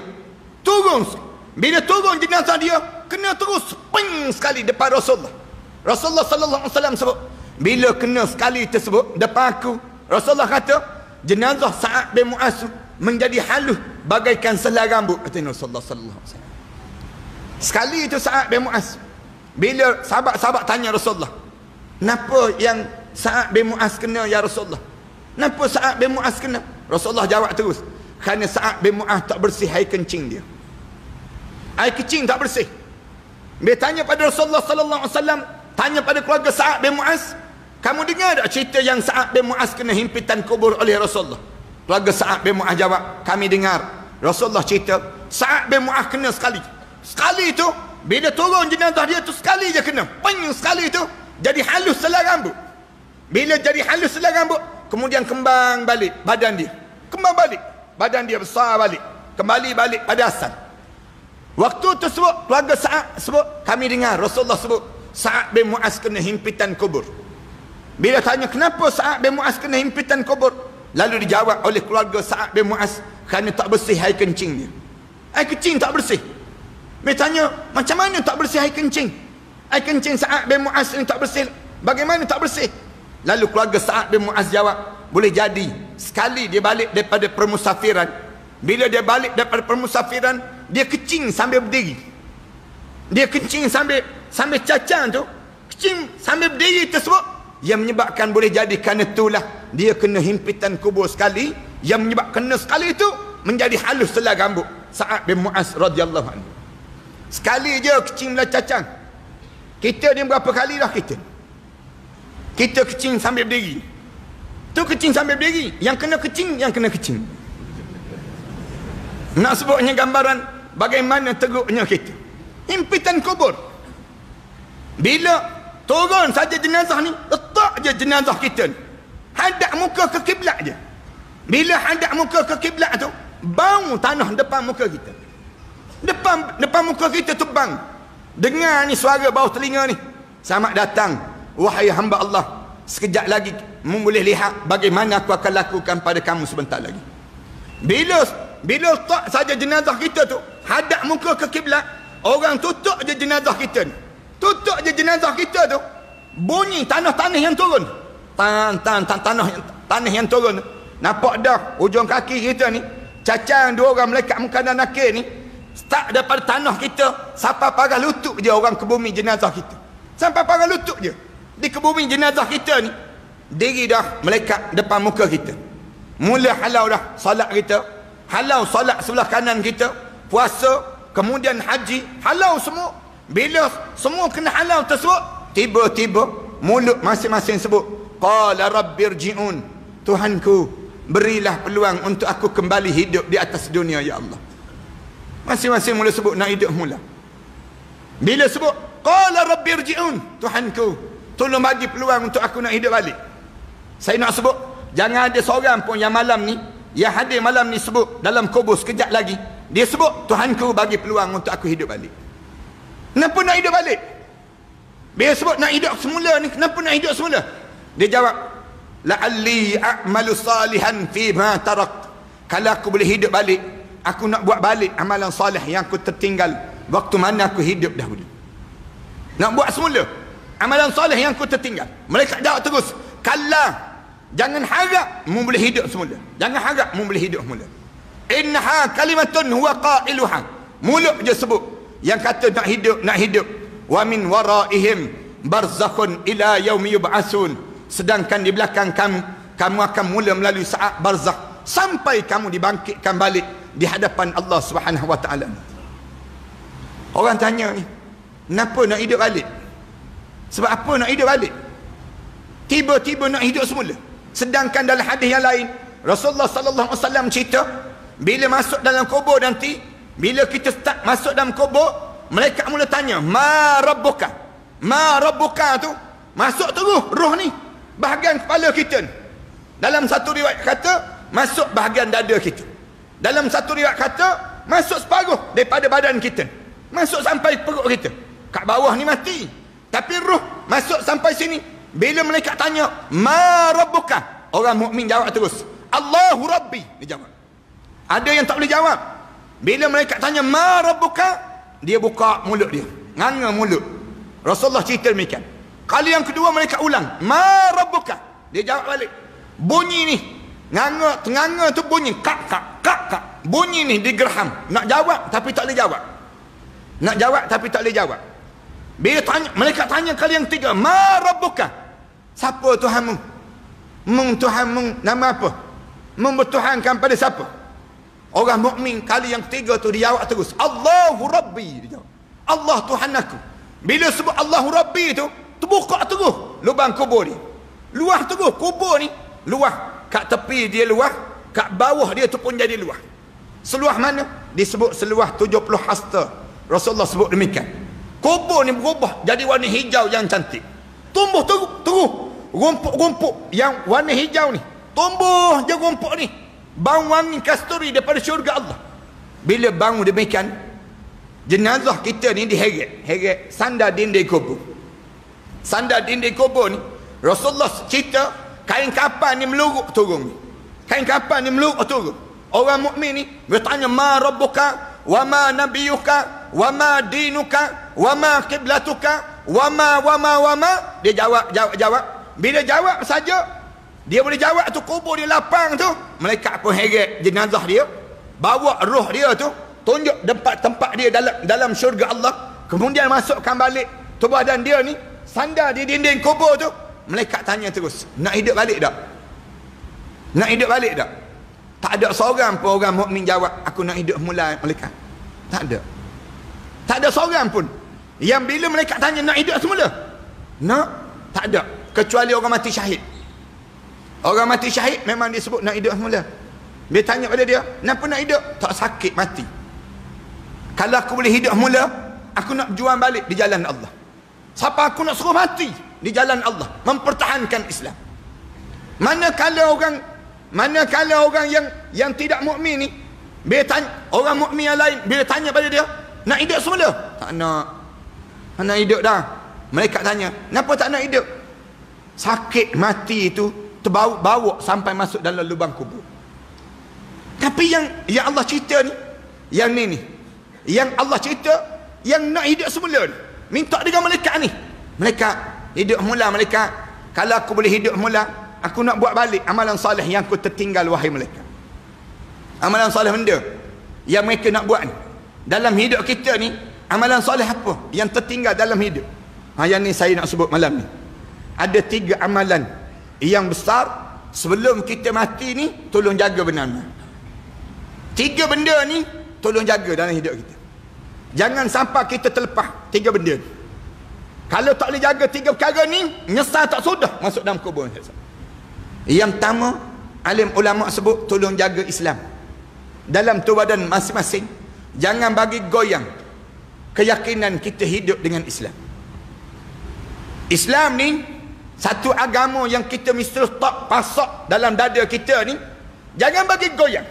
bila turun jenazah dia, kena terus ping sekali depan Rasulullah. Rasulullah sallallahu alaihi wasallam sebut, bila kena sekali tersebut depan aku, Rasulullah kata, jenazah Sa'ad bin Mu'az menjadi halus bagaikan selai rambut, kata Rasulullah sallallahu alaihi wasallam. Sekali itu Sa'ad bin Mu'az, bila sahabat-sahabat tanya Rasulullah, kenapa yang Sa'ad bin Mu'az kena ya Rasulullah? Kenapa Sa'ad bin Mu'az kena? Rasulullah jawab terus, kerana Sa'ad bin Mu'az tak bersih air kencing dia. Air kencing tak bersih. Dia tanya pada Rasulullah sallallahu alaihi wasallam, tanya pada keluarga Sa'ad bin Mu'az, kamu dengar tak cerita yang Sa'ad bin Mu'az kena himpitan kubur oleh Rasulullah? Keluarga Sa'ad bin Mu'az jawab, kami dengar. Rasulullah cerita, Sa'ad bin Mu'az kena sekali. Sekali itu, bila turun jenazah dia tu sekali je kena. Ping sekali itu, jadi halus selai rambut. Bila jadi halus selai rambut, kemudian kembang balik badan dia. Kembang balik. Badan dia besar balik. Kembali balik pada asal. Waktu tersebut keluarga Sa'ad sebut, kami dengar Rasulullah sebut Sa'ad bin Mu'az kena himpitan kubur. Bila tanya kenapa Sa'ad bin Mu'az kena himpitan kubur, lalu dijawab oleh keluarga Sa'ad bin Mu'az, kerana tak bersih air kencing dia. Air kencing tak bersih. Dia tanya, macam mana tak bersih air kencing? Air kencing Sa'ad bin Mu'az ni tak bersih, bagaimana tak bersih? Lalu keluarga Sa'ad bin Mu'az jawab, boleh jadi sekali dia balik daripada permusafiran. Bila dia balik daripada permusafiran, dia kecing sambil berdiri. Dia kencing sambil cacang tu, kencing sambil berdiri tersebut, yang menyebabkan boleh jadi kerana itulah dia kena himpitan kubur sekali, yang menyebabkan kena sekali itu menjadi halus selai rambut Sa'ad bin Mu'az radhiyallahu anhu. Sekali je kencing belah cacang. Kita ni berapa kali dah kita kencing sambil berdiri. Tu kencing sambil berdiri, yang kena kencing. Nak sebutnya gambaran bagaimana teruknya kita. Himpitan kubur. Bila turun saja jenazah ni, letak je jenazah kita ni, hadap muka ke kiblat je. Bila hadap muka ke kiblat tu, bau tanah depan muka kita. Depan muka kita tu bang. Dengar ni suara bau telinga ni. Selamat datang wahai hamba Allah. sekejap lagi boleh lihat bagaimana aku akan lakukan pada kamu sebentar lagi. Bila tak saja jenazah kita tu hadap muka ke kiblat, orang tutup je jenazah kita ni. Tutup je jenazah kita tu, bunyi tanah-tanah yang turun. Tanah yang turun. Nampak dah ujung kaki kita ni, cacang dua orang malaikat muka dan nakir ni, start daripada tanah kita sampai parah lutut je orang ke bumi jenazah kita. Sampai parah lutut je. Di kebumi jenazah kita ni, diri dah malaikat depan muka kita. Mula halau dah solat kita, halau solat sebelah kanan kita, puasa, kemudian haji, halau semua. Bila semua kena halau tersebut, tiba-tiba mulut masing-masing sebut, qala rabbirji'un, Tuhanku, berilah peluang untuk aku kembali hidup di atas dunia, ya Allah. Masing-masing mula sebut nak hidup mula. Bila sebut qala rabbirji'un, Tuhanku, tolong bagi peluang untuk aku nak hidup balik. Saya nak sebut, jangan ada seorang pun yang malam ni, yang hadir malam ni sebut dalam kubur sekejap lagi, dia sebut Tuhanku bagi peluang untuk aku hidup balik. Kenapa nak hidup balik? Bila sebut nak hidup semula ni, kenapa nak hidup semula? Dia jawab, la'alli a'malu salihan fi ma tarakt. Kalau aku boleh hidup balik, aku nak buat balik amalan salih yang aku tertinggal waktu mana aku hidup dahulu. Nak buat semula amalan salih yang aku tertinggal. Mereka jawab terus, kalla, jangan harap mu boleh hidup semula. Jangan harap mu boleh hidup semula. Innaha kalimatun huwa qailuha. Mulut je sebut yang kata nak hidup. Wa min waraihim barzakhun ila yaumi yub'atsun. Sedangkan di belakang kamu akan mula melalui saat barzakh sampai kamu dibangkitkan balik di hadapan Allah Subhanahu wa taala. Orang tanya ni, kenapa nak hidup balik? Sebab apa nak hidup balik? Tiba-tiba nak hidup semula. Sedangkan dalam hadis yang lain, Rasulullah sallallahu alaihi wasallam cerita, bila masuk dalam kubur nanti, bila kita start masuk dalam kubur, malaikat mula tanya, ma rabbuka? Ma rabbuka tu masuk terus roh ni bahagian kepala kita. Dalam satu riwayat kata masuk bahagian dada kita. Dalam satu riwayat kata masuk separuh daripada badan kita. Masuk sampai perut kita. Kat bawah ni mati, tapi roh masuk sampai sini. Bila malaikat tanya, ma rabbuka? Orang mukmin jawab terus, Allahu rabbi. Dia jawab. Ada yang tak boleh jawab. Bila malaikat tanya, ma rabbuka? Dia buka mulut dia, nganga mulut. Rasulullah cerita demikian. Kali yang kedua malaikat ulang, ma rabbuka? Dia jawab balik. Bunyi ni, nganga tu bunyi kak. Bunyi ni digerham. Nak jawab tapi tak boleh jawab. Nak jawab tapi tak boleh jawab. Bila tanya, malaikat tanya kali yang tiga, ma rabbuka? Siapa Tuhanmu? Tuhanmu nama apa? Bertuhankan pada siapa? Orang mukmin kali yang ketiga tu dia jawab terus, Allahu rabbi. Dia jawab, Allah Tuhan aku. Bila sebut Allahu rabbi tu, terbuka terus lubang kubur ni. Luah terus kubur ni. Luah. Kat tepi dia luah, kat bawah dia tu pun jadi luah. Seluah mana? Disebut seluah 70 hasta. Rasulullah sebut demikian. Kubur ni berubah jadi warna hijau yang cantik. Tumbuh terus rumput-rumput yang warna hijau ni. Tumbuh je rumput ni. Bau wangi kasturi daripada syurga Allah. Bila bangun demikian, jenazah kita ni diheret sandar dinding kubur. Sandar dinding kubur ni, Rasulullah cerita kain kapan ni meluruk turun. Kain kapan ni meluruk turun. Orang mukmin ni bertanya, ma rabbuka wa ma nabiyuka wa ma dinuka wa ma qiblatuka wa ma. Dia jawab. Bila jawab saja, dia boleh jawab tu, kubur dia lapang tu, malaikat pun heret jenazah dia, bawa roh dia tu, tunjuk tempat dia dalam syurga Allah, kemudian masukkan balik tubuh badan dia ni, sandar di dinding kubur tu. Malaikat tanya terus, nak hidup balik tak? Nak hidup balik tak? Tak ada seorang pun orang mukmin jawab, aku nak hidup mula, malaikat. Tak ada. Tak ada seorang pun yang bila malaikat tanya nak hidup semula, nak, tak ada, kecuali orang mati syahid. Orang mati syahid memang dia sebut nak hidup semula. Dia tanya pada dia, kenapa nak hidup? Tak sakit mati. Kalau aku boleh hidup semula, aku nak berjuang balik di jalan Allah. Siapa aku nak suruh mati di jalan Allah, mempertahankan Islam. Manakala orang yang tidak mukmin ni, bila tanya, orang mukmin yang lain bila tanya pada dia, nak hidup semula? Tak nak. Nak hidup dah. Mereka tanya, kenapa tak nak hidup? sakit mati itu terbawa sampai masuk dalam lubang kubur. Tapi yang Allah cerita ni, yang Allah cerita, yang nak hidup semula ni, minta dengan malaikat ni. Malaikat hidup mula, malaikat, kalau aku boleh hidup mula, aku nak buat balik amalan soleh yang aku tertinggal, wahai malaikat. Amalan soleh benda yang mereka nak buat ni dalam hidup kita ni. Amalan soleh apa yang tertinggal dalam hidup? Yang ni saya nak sebut malam ni. Ada 3 amalan yang besar sebelum kita mati ni, tolong jaga benar-benar. 3 benda ni tolong jaga dalam hidup kita. Jangan sampai kita terlepas 3 benda ni. Kalau tak boleh jaga 3 perkara ni, nyesal tak sudah masuk dalam kubur. Yang pertama, alim ulama sebut tolong jaga Islam dalam tubuh badan masing-masing. Jangan bagi goyang keyakinan kita hidup dengan Islam. Islam ni satu agama yang kita mesti letak pasak dalam dada kita ni. Jangan bagi goyang,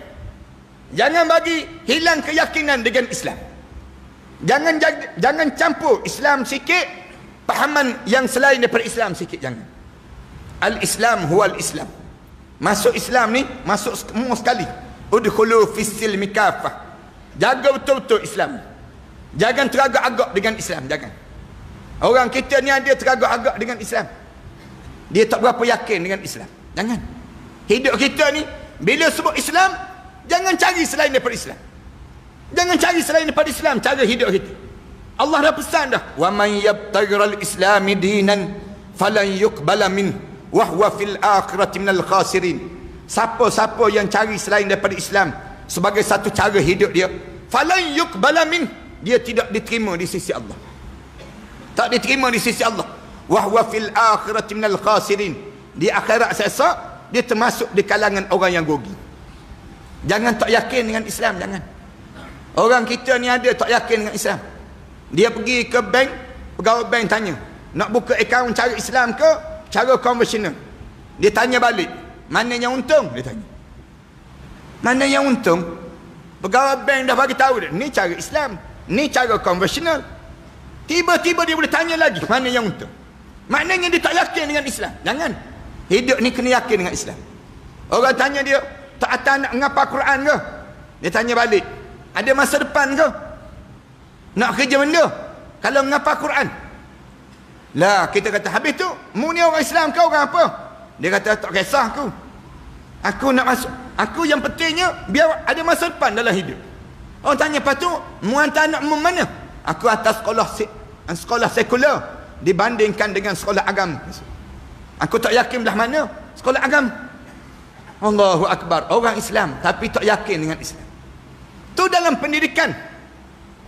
jangan bagi hilang keyakinan dengan Islam. Jangan campur Islam sikit, pahaman yang selain daripada Islam sikit. Jangan. Al-Islam huwal Islam. Masuk Islam ni masuk semua sekali. Udkhulu fis-silmi kafah. Jaga betul-betul Islam. Jangan teragak-agak dengan Islam. Jangan. Orang kita ni ada teragak-agak dengan Islam. Dia tak berapa yakin dengan Islam. Jangan. Hidup kita ni, bila sebut Islam, jangan cari selain daripada Islam. Jangan cari selain daripada Islam cara hidup kita. Allah dah pesan dah, wa man yabtaghiral islami dinan falan yuqbala min wa huwa fil akhirati minal khasirin. Siapa-siapa yang cari selain daripada Islam sebagai satu cara hidup dia, falan yuqbala min, dia tidak diterima di sisi Allah. Tak diterima di sisi Allah. Wa huwa fil akhirati minal khasirin. Di akhirat esok dia termasuk di kalangan orang yang rugi. Jangan tak yakin dengan Islam, jangan. Orang kita ni ada tak yakin dengan Islam. Dia pergi ke bank, pegawai bank tanya, nak buka akaun cara Islam ke cara konvensional? Dia tanya balik, mana yang untung? Dia tanya, mana yang untung? Pegawai bank dah bagi tahu dah, ni cara Islam, ni cara konvensional. Tiba-tiba dia boleh tanya lagi, mana yang untung? Maknanya dia tak yakin dengan Islam. Jangan. Hidup ni kena yakin dengan Islam. Orang tanya dia, tak nak ngapa Quran ke? Dia tanya balik, ada masa depan ke? Nak kerja benda? Kalau ngapa Quran? Lah, kita kata, habis tu, mu ni orang Islam ke orang apa? Dia kata, tak kisah aku. Aku nak masuk. Aku yang pentingnya, biar ada masa depan dalam hidup. Orang tanya, lepas tu, mu hantar anak mu mana? Aku atas sekolah sekular dibandingkan dengan sekolah agama. Aku tak yakin belah mana sekolah agama. Allahu Akbar. Orang Islam tapi tak yakin dengan Islam. Tu dalam pendidikan.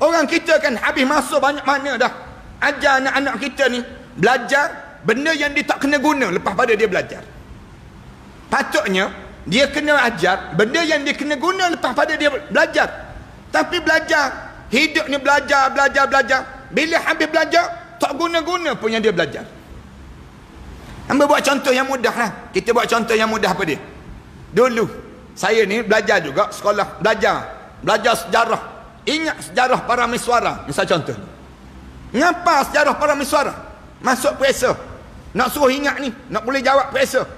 Orang kita kan habis masa banyak mana dah ajar anak-anak kita ni belajar benda yang dia tak kena guna lepas pada dia belajar. Patutnya dia kena ajar benda yang dia kena guna lepas pada dia belajar. Tapi belajar, hidup ni belajar. Bila habis belajar, tak guna-guna pun yang dia belajar. Hamba buat contoh yang mudah lah. Kita buat contoh yang mudah apa dia? Dulu, saya ni belajar juga sekolah. Belajar sejarah. Ingat sejarah para miswara. Misal contoh. Ngapa sejarah para miswara? Masuk periksa. Nak suruh ingat ni. Nak boleh jawab periksa.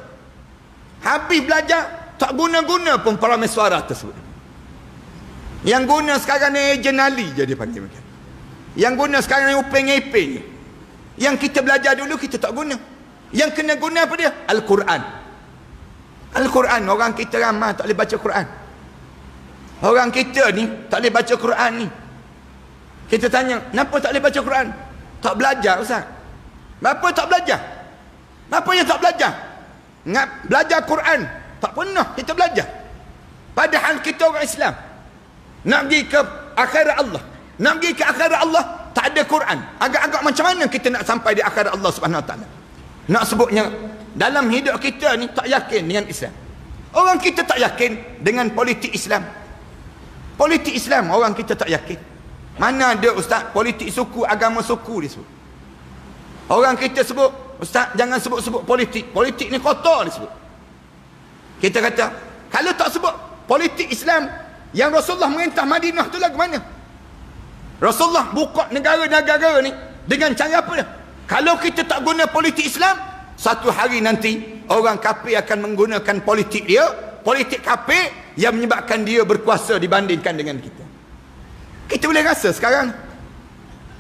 Habis belajar, tak guna-guna pun para miswara tersebut. Yang guna sekarang ni jenali je dia panggil macam. Yang guna sekarang ni upeng-epeng. Yang kita belajar dulu kita tak guna. Yang kena guna apa dia? Al-Quran. Al-Quran. Orang kita ramai tak boleh baca Quran. Orang kita ni tak boleh baca Quran ni. Kita tanya, kenapa tak boleh baca Quran? Tak belajar Ustaz. Kenapa tak belajar? Kenapa yang tak belajar? Belajar Quran tak pernah kita belajar. Padahal kita orang Islam nak pergi ke akhirat Allah. Nak pergi ke akhirat Allah tak ada Quran. Agak-agak macam mana kita nak sampai di akhirat Allah Subhanahu Wa Taala? Nak sebutnya dalam hidup kita ni tak yakin dengan Islam. Orang kita tak yakin dengan politik Islam. Politik Islam orang kita tak yakin. Mana ada Ustaz politik suku, agama suku disebut. Orang kita sebut, Ustaz jangan sebut-sebut politik. Politik ni kotor disebut. Kita kata, kalau tak sebut politik Islam yang Rasulullah merintah Madinah tu lagu mana? Rasulullah buka negara-negara ni dengan cara apa dia? Kalau kita tak guna politik Islam, satu hari nanti orang kafir akan menggunakan politik dia, politik kafir yang menyebabkan dia berkuasa dibandingkan dengan kita. Kita boleh rasa sekarang,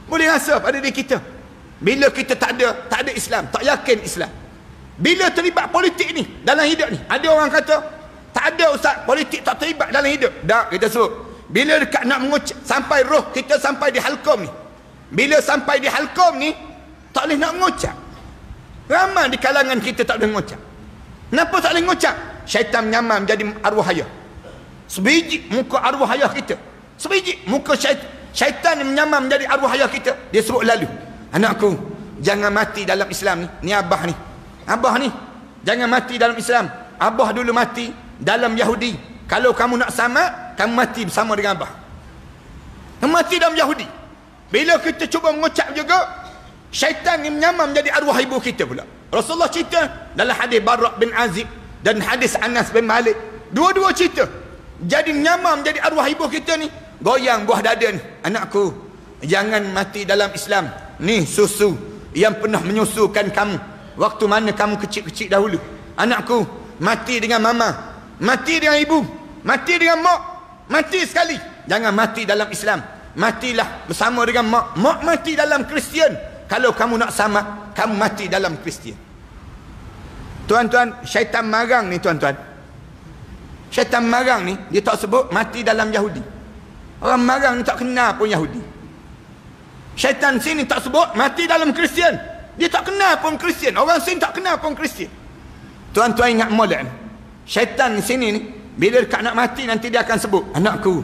boleh rasa pada diri kita, bila kita tak ada Islam, tak yakin Islam, bila terlibat politik ni dalam hidup ni. Ada orang kata tak ada ustaz, politik tak terlibat dalam hidup. Tak, kita sebut bila dekat nak mengucap, sampai roh kita sampai di halqum ni, bila sampai di halqum ni tak boleh nak mengucap. Ramai di kalangan kita tak boleh mengucap. Kenapa tak boleh mengucap? Syaitan menyamar menjadi arwah hayah. Sebiji muka arwah hayah kita, sebiji muka syaitan yang menyamar menjadi arwah hayah kita. Dia sebut lalu, anakku jangan mati dalam Islam ni. Ni abah ni, abah ni jangan mati dalam Islam. Abah dulu mati dalam Yahudi. Kalau kamu nak sama, kamu mati bersama dengan abah. Kamu mati dalam Yahudi. Bila kita cuba mengucap juga, syaitan ni menyamar menjadi arwah ibu kita pula. Rasulullah cerita dalam hadis Bara' bin Azib dan hadis Anas bin Malik, dua-dua cerita jadi menyamar menjadi arwah ibu kita ni. Goyang buah dada ni, anakku jangan mati dalam Islam. Ni susu yang pernah menyusukan kamu waktu mana kamu kecil-kecil dahulu. Anakku, mati dengan mama, mati dengan ibu, mati dengan mak, mati sekali. Jangan mati dalam Islam, matilah bersama dengan mak. Mak mati dalam Kristian. Kalau kamu nak sama, kamu mati dalam Kristian. Tuan-tuan, syaitan marang ni tuan-tuan, syaitan marang ni dia tak sebut mati dalam Yahudi. Orang marang ni tak kenal pun Yahudi. Syaitan sini tak sebut mati dalam Kristian. Dia tak kenal pun Kristian. Orang sini tak kenal pun Kristian. Tuan-tuan ingat molek ni, syaitan sini ni bila dekat nak mati nanti dia akan sebut, anakku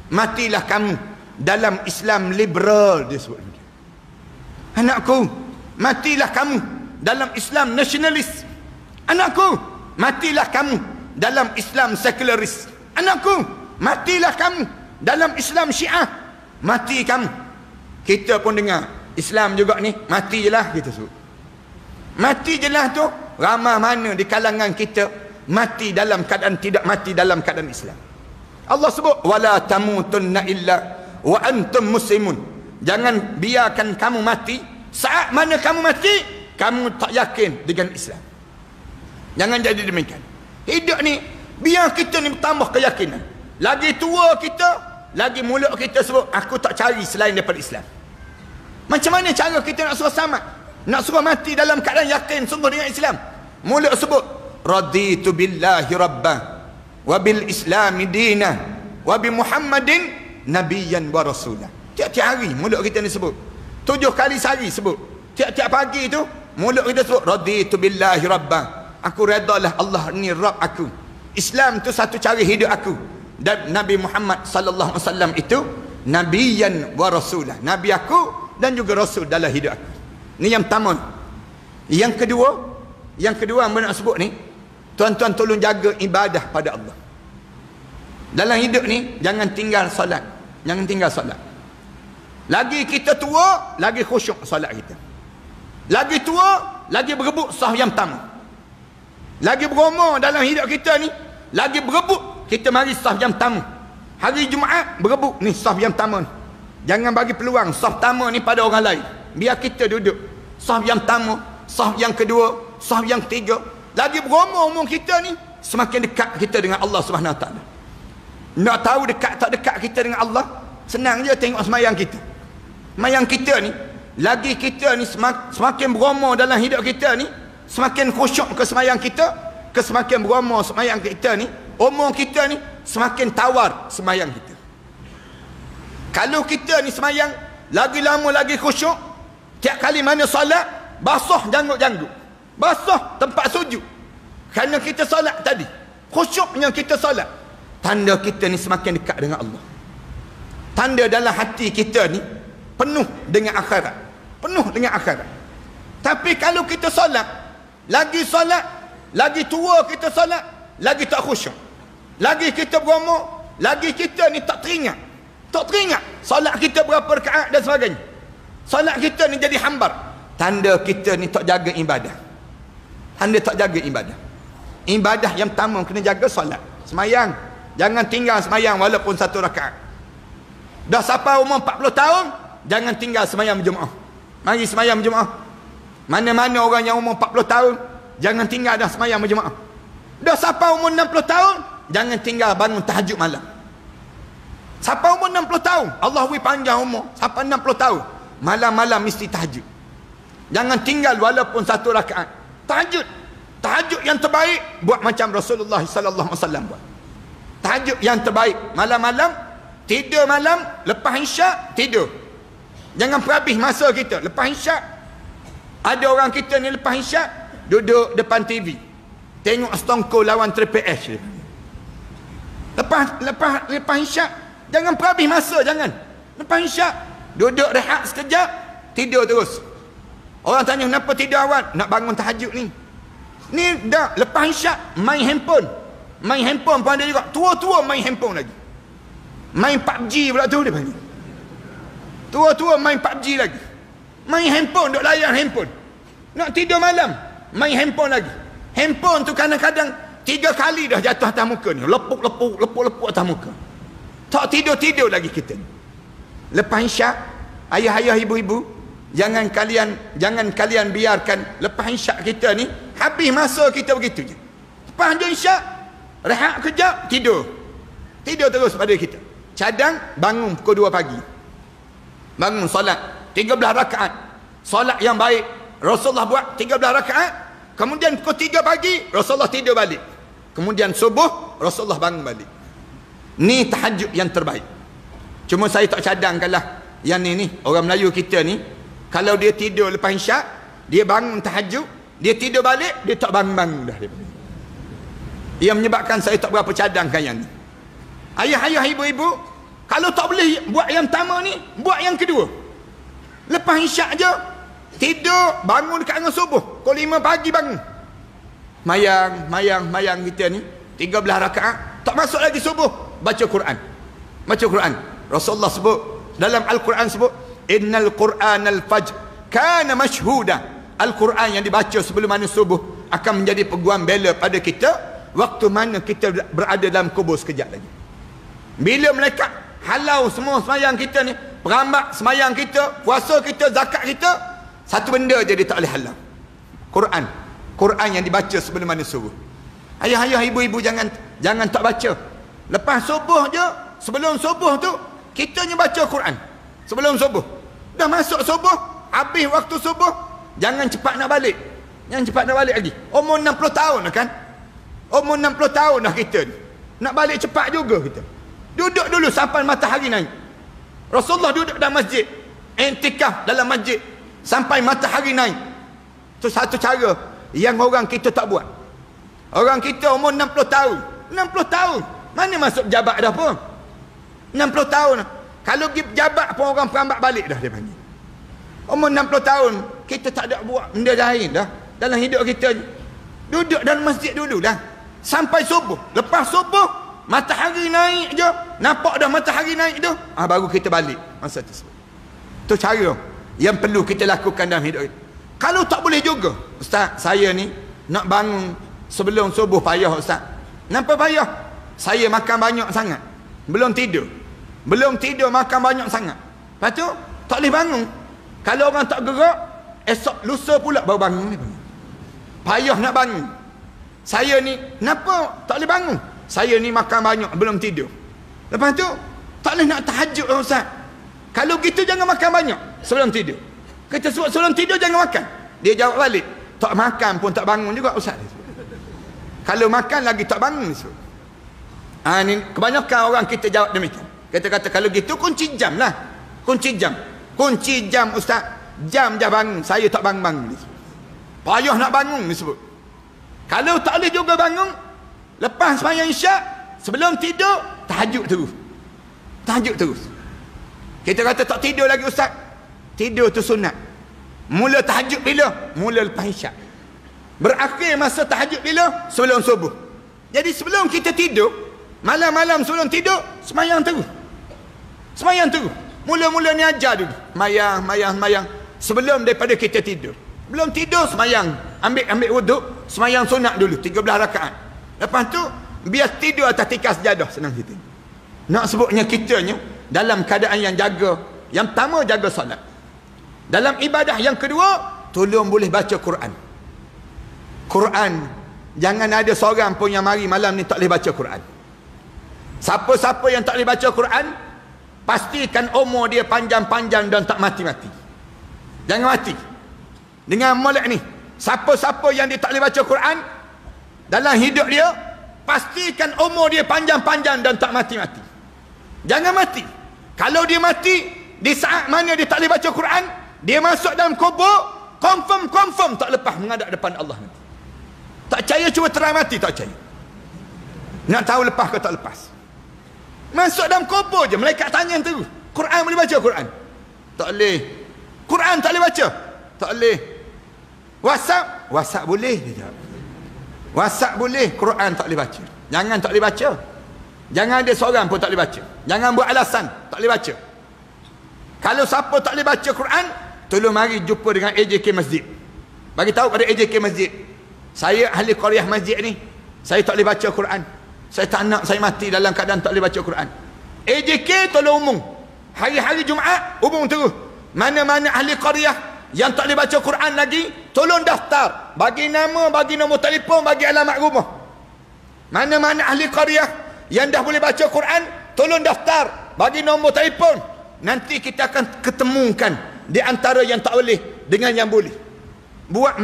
matilah kamu dalam Islam liberal. Dia sebut, anakku matilah kamu dalam Islam nasionalis. Anakku matilah kamu dalam Islam sekularis. Anakku matilah kamu dalam Islam Syiah. Mati kamu. Kita pun dengar Islam juga ni, mati je lah kita sebut. Mati je lah tu, ramai mana di kalangan kita mati dalam keadaan tidak mati dalam keadaan Islam. Allah sebut wala tamutunna illa wa antum muslimun. Jangan biarkan kamu mati saat mana kamu mati kamu tak yakin dengan Islam. Jangan jadi demikian. Hidup ni biar kita ni bertambah keyakinan. Lagi tua kita, lagi mulut kita sebut aku tak cari selain daripada Islam. Macam mana cara kita nak suruh selamat, nak suruh mati dalam keadaan yakin sungguh dengan Islam? Mulut sebut raditu billahi rabba wa bil islami dina wa bi Muhammadin nabiyyan wa rasulah. Tiap-tiap hari mulut kita ni sebut, 7 kali sehari sebut. Tiap-tiap pagi tu mulut kita sebut raditu billahi rabba, aku redalah Allah ni Rabb aku. Islam tu satu cara hidup aku, dan Nabi Muhammad sallallahu alaihi wasallam itu nabiyyan wa rasulah, nabi aku dan juga rasul dalam hidup aku. Ni yang pertama. Yang kedua yang nak sebut ni, tuan-tuan tolong jaga ibadah pada Allah. Dalam hidup ni jangan tinggal solat. Jangan tinggal solat. Lagi kita tua, lagi khusyuk solat kita. Lagi tua, lagi berebut saf yang pertama. Lagi berumur dalam hidup kita ni, lagi berebut kita mari saf yang pertama. Hari Jumaat berebut ni saf yang pertama ni. Jangan bagi peluang saf pertama ni pada orang lain. Biar kita duduk saf yang pertama, saf yang kedua, saf yang ketiga. Lagi berumur umur kita ni, semakin dekat kita dengan Allah Subhanahu Wa Taala. Nak tahu dekat tak dekat kita dengan Allah, senang je tengok semayang kita. Semayang kita ni, lagi kita ni semakin berumur dalam hidup kita ni, semakin khusyuk ke semayang kita, ke semakin berumur semayang kita ni, umur kita ni semakin tawar semayang kita. Kalau kita ni semayang lagi lama lagi khusyuk, tiap kali mana solat basuh janggut-janggut, basuh tempat sujud, kerana kita solat tadi, khusyuknya kita solat. Tanda kita ni semakin dekat dengan Allah. Tanda dalam hati kita ni penuh dengan akhirat, penuh dengan akhirat. Tapi kalau kita solat, lagi tua kita solat, lagi tak khusyuk, lagi kita berumur, lagi kita ni tak teringat solat kita berapa rakaat dan sebagainya. Solat kita ni jadi hambar. Tanda kita ni tak jaga ibadah. Tanda tak jaga ibadah. Ibadah yang pertama kena jaga solat, semayang. Jangan tinggal semayang walaupun 1 rakaat. Dah sampai umur 40 tahun, jangan tinggal semayang berjemaah. Mari semayang berjemaah. Mana-mana orang yang umur 40 tahun, jangan tinggal dah semayang berjemaah. Dah siapa umur 60 tahun, jangan tinggal bangun tahajud malam. Siapa umur 60 tahun, Allah beri panjang umur, siapa 60 tahun, malam-malam mesti tahajud. Jangan tinggal walaupun 1 rakaat. Tahajud. Tahajud yang terbaik buat macam Rasulullah sallallahu alaihi wasallam buat. Tahajud yang terbaik malam-malam, tidur malam, lepas isyak tidur. Jangan perhabis masa kita. Lepas isyak, ada orang kita ni lepas isyak duduk depan TV, tengok Stongko lawan Triple H. Lepas isyak, jangan perhabis masa, jangan. Lepas isyak duduk rehat sekejap, tidur terus. Orang tanya kenapa tidur awal? Nak bangun tahajud ni. Ni dah lepas isyak main handphone. Main handphone pun ada juga. Tua-tua main handphone lagi. Main PUBG pula tu dia panggil. Tua-tua main PUBG lagi. Main handphone, duk layan handphone. Nak tidur malam, main handphone lagi. Handphone tu kadang-kadang 3 kali dah jatuh atas muka ni. Lepuk atas muka. Tak tidur-tidur lagi kita. Lepas isyak, ayah-ayah, ibu-ibu, jangan kalian biarkan lepas isyak kita ni habis masa kita begitu je. Lepas isyak, rehat kejap, tidur terus pada kita. Cadang bangun pukul 2 pagi, bangun solat 13 rakaat. Solat yang baik Rasulullah buat 13 rakaat. Kemudian pukul 3 pagi Rasulullah tidur balik. Kemudian subuh Rasulullah bangun balik. Ni tahajud yang terbaik. Cuma saya tak cadangkanlah yang ni orang Melayu kita ni, kalau dia tidur lepas isyak, dia bangun tahajud, dia tidur balik, dia tak bangun-bangun dah. Ia menyebabkan saya tak berapa cadangkan yang ni. Ayah-ayah, ibu-ibu, kalau tak boleh buat yang pertama ni, buat yang kedua. Lepas isyak je, tidur, bangun dekat dengan subuh. Pukul 5 pagi bangun. Mayang kita ni, 13 rakaat, tak masuk lagi subuh. Baca Quran. Rasulullah sebut, dalam Al-Quran sebut, Innal Quran al-Fajr kana mashhuda. Al-Quran yang dibaca sebelum mana subuh akan menjadi peguam bela pada kita waktu mana kita berada dalam kubur sekejap lagi. Bila malaikat halau semua semayang kita ni, perambak semayang kita, puasa kita, zakat kita, satu benda je dia tak boleh halau. Quran yang dibaca sebelum mana subuh. Ayah-ayah, ibu-ibu, jangan tak baca. Lepas subuh je, sebelum subuh tu kita ni baca Quran. Sebelum subuh. Dah masuk subuh, habis waktu subuh, jangan cepat nak balik. Jangan cepat nak balik lagi. Umur 60 tahun dah kan? Umur 60 tahun dah kita ni. Nak balik cepat juga kita. Duduk dulu sampai matahari naik. Rasulullah duduk dalam masjid, i'tikaf dalam masjid sampai matahari naik. Itu satu cara yang orang kita tak buat. Orang kita umur 60 tahun. 60 tahun. Mana masuk jabat dah pun? 60 tahun. Kalau pergi jabat pun orang perambak balik dah dia panggil. Umur 60 tahun, kita tak ada buat benda lain dah dalam hidup kita. Duduk dalam masjid dulu dah sampai subuh. Lepas subuh, matahari naik je, nampak dah matahari naik tu, baru kita balik masa tersebut. Itu cara yang perlu kita lakukan dalam hidup kita. Kalau tak boleh juga, Ustaz, saya ni nak bangun sebelum subuh payah Ustaz. Kenapa payah? Saya makan banyak sangat, belum tidur makan banyak sangat. Lepas tu tak boleh bangun. Kalau orang tak gerak, esok lusa pula baru bangun. Payah nak bangun. Saya ni kenapa tak boleh bangun? Saya ni makan banyak belum tidur. Lepas tu tak boleh nak tahajud Ustaz. Kalau gitu jangan makan banyak sebelum tidur. Kita sebut sebelum tidur jangan makan. Dia jawab balik, tak makan pun tak bangun juga Ustaz. Kalau makan lagi tak bangun. Ni kebanyakan orang kita jawab demikian. Kita kata kalau gitu kunci jam lah. Kunci jam Ustaz. Jam je bangun, saya tak bangun. Payah nak bangun disebut. Kalau tak boleh juga bangun, lepas sembahyang isyak, sebelum tidur, tahajud terus. Kita kata tak tidur lagi Ustaz. Tidur tu sunat. Mula tahajud bila? Mula lepas isyak. Berakhir masa tahajud bila? Sebelum subuh. Jadi sebelum kita tidur, malam-malam sebelum tidur, sembahyang terus. Mula-mula ni ajar dulu. Mayang. Sebelum daripada kita tidur. Belum tidur, sembahyang. Ambil wuduk, sembahyang sunat dulu, 13 rakaat. Lepas tu, biar tidur atas tikar sejadah, senang kita. Nak sebutnya kitanya, dalam keadaan yang jaga, yang pertama jaga solat. Dalam ibadah yang kedua, tolong boleh baca Quran. Quran, jangan ada seorang pun yang mari malam ni tak boleh baca Quran. Siapa-siapa yang tak boleh baca Quran, pastikan umur dia panjang-panjang dan tak mati-mati. Jangan mati. Dengan molek ni, siapa-siapa yang dia tak boleh baca Quran dalam hidup dia, pastikan umur dia panjang-panjang dan tak mati-mati. Jangan mati. Kalau dia mati di saat mana dia tak boleh baca Quran, dia masuk dalam kubur, confirm tak lepas menghadap depan Allah nanti. Tak percaya cuba try mati, tak percaya. Nak tahu lepas ke tak lepas. Masuk dalam kubur je, malaikat tanya terus. Quran boleh baca Quran? Tak boleh. Quran tak boleh baca? Tak boleh. WhatsApp boleh dia jawab. WhatsApp boleh, Quran tak boleh baca. Jangan tak boleh baca. Jangan ada seorang pun tak boleh baca. Jangan buat alasan tak boleh baca. Kalau siapa tak boleh baca Quran, tolong mari jumpa dengan AJK Masjid. Bagi tahu pada AJK Masjid, saya ahli qaryah masjid ni, saya tak boleh baca Quran. Saya tak nak saya mati dalam keadaan tak boleh baca Quran. AJK tolong umum. Hari-hari Jumaat umum terus. Mana-mana ahli qaryah yang tak boleh baca Quran lagi, tolong daftar. Bagi nama, bagi nombor telefon, bagi alamat rumah. Mana-mana ahli qaryah yang dah boleh baca Quran, tolong daftar. Bagi nombor telefon. Nanti kita akan ketemukan di antara yang tak boleh dengan yang boleh. Buat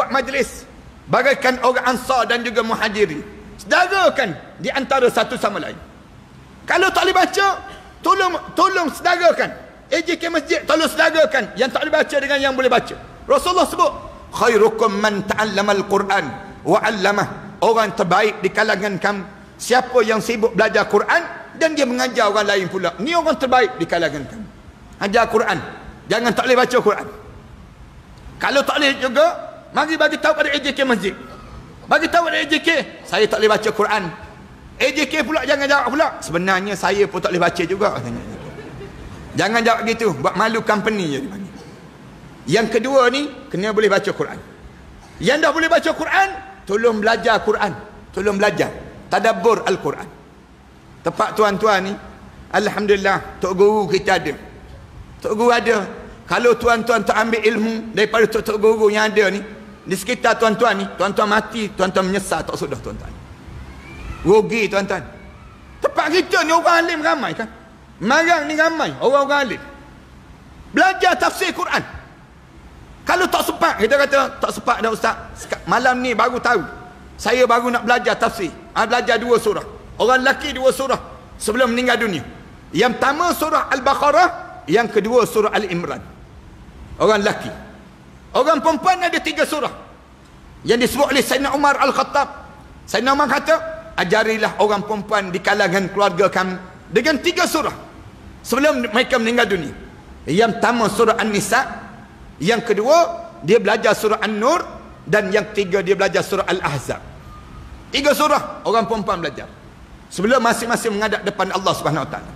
majlis bagaikan orang Ansar dan juga Muhajirin. Sedarakan di antara satu sama lain. Kalau tak boleh baca, tolong sedarakan. AJK Masjid tolong sedarakan yang tak boleh baca dengan yang boleh baca. Rasulullah sebut, khairukum man ta'allamal Quran wa 'allamah. Orang terbaik di kalangan kamu siapa yang sibuk belajar Quran dan dia mengajar orang lain pula. Ni orang terbaik di kalangan kamu. Ajar Quran. Jangan tak boleh baca Quran. Kalau tak boleh juga, mari bagi tahu pada AJK Masjid. Bagi tahu pada AJK, saya tak boleh baca Quran. AJK pula jangan jawab pula, sebenarnya saya pun tak boleh baca juga. Jangan jawab gitu, buat malu company je. Yang kedua ni, kena boleh baca Quran. Yang dah boleh baca Quran, tolong belajar Quran. Tolong belajar tadabbur Al-Quran. Tempat tuan-tuan ni, alhamdulillah, tok guru kita ada. Tok guru ada. Kalau tuan-tuan tak ambil ilmu daripada tok guru yang ada ni, di sekitar tuan-tuan ni, tuan-tuan mati, tuan-tuan menyesal tak sudah tuan-tuan. Rugi tuan-tuan. Tempat kita ni orang alim ramai kan? Marang ni ramai orang-orang alim. Belajar tafsir Quran. Kalau tak sempat, kita kata tak sempat dah ustaz. Malam ni baru tahu. Saya baru nak belajar tafsir. Belajar 2 surah. Orang lelaki 2 surah sebelum meninggal dunia. Yang pertama surah Al-Baqarah, yang kedua surah Al-Imran. Orang lelaki. Orang perempuan ada 3 surah yang disebut oleh Sayyidina Umar Al-Khattab. Sayyidina Umar kata, ajarilah orang perempuan di kalangan keluarga kami dengan 3 surah sebelum mereka meninggal dunia. Yang pertama surah An-Nisa, yang kedua dia belajar surah An-Nur, dan yang ketiga dia belajar surah Al-Ahzab. 3 surah orang perempuan belajar sebelum masing-masing menghadap depan Allah Subhanahu Wa Taala.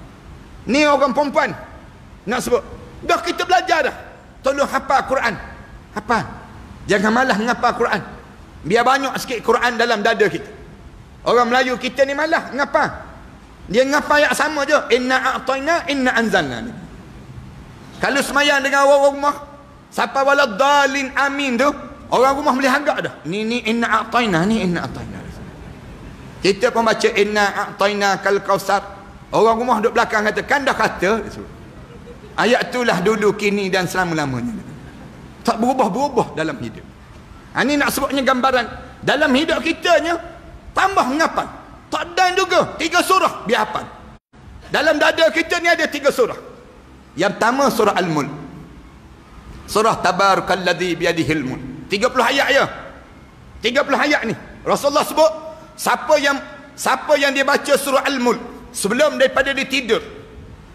Ni orang perempuan nak sebut, dah kita belajar dah, tolong hafal Quran. Hafal. Jangan malah menghafal Quran. Biar banyak sikit Quran dalam dada kita. Orang Melayu kita ni malah ngapa? Dia ngapa ayat sama je. Inna a'tayna, inna anzalna. Kalau semayang dengan orang rumah, siapa walad dalin amin tu, orang rumah boleh hanggap dah. Ni inna a'tayna, ni inna a'tayna. Kita pun baca inna a'tayna kal kausar. Orang rumah duduk belakang kata, kan dah kata. Ayat itulah dulu, kini dan selama-lamanya. Tak berubah-berubah dalam hidup. Ini nak sebutnya gambaran dalam hidup kitanya. Tambah menghafal. Tak dan juga 3 surah biar hafal. Dalam dada kita ni ada 3 surah. Yang pertama surah Al-Mulk. Surah Tabarakalladzi biyadihil mulk. 30 ayat ya. 30 ayat ni Rasulullah sebut, siapa yang dia baca surah Al-Mulk sebelum daripada dia tidur,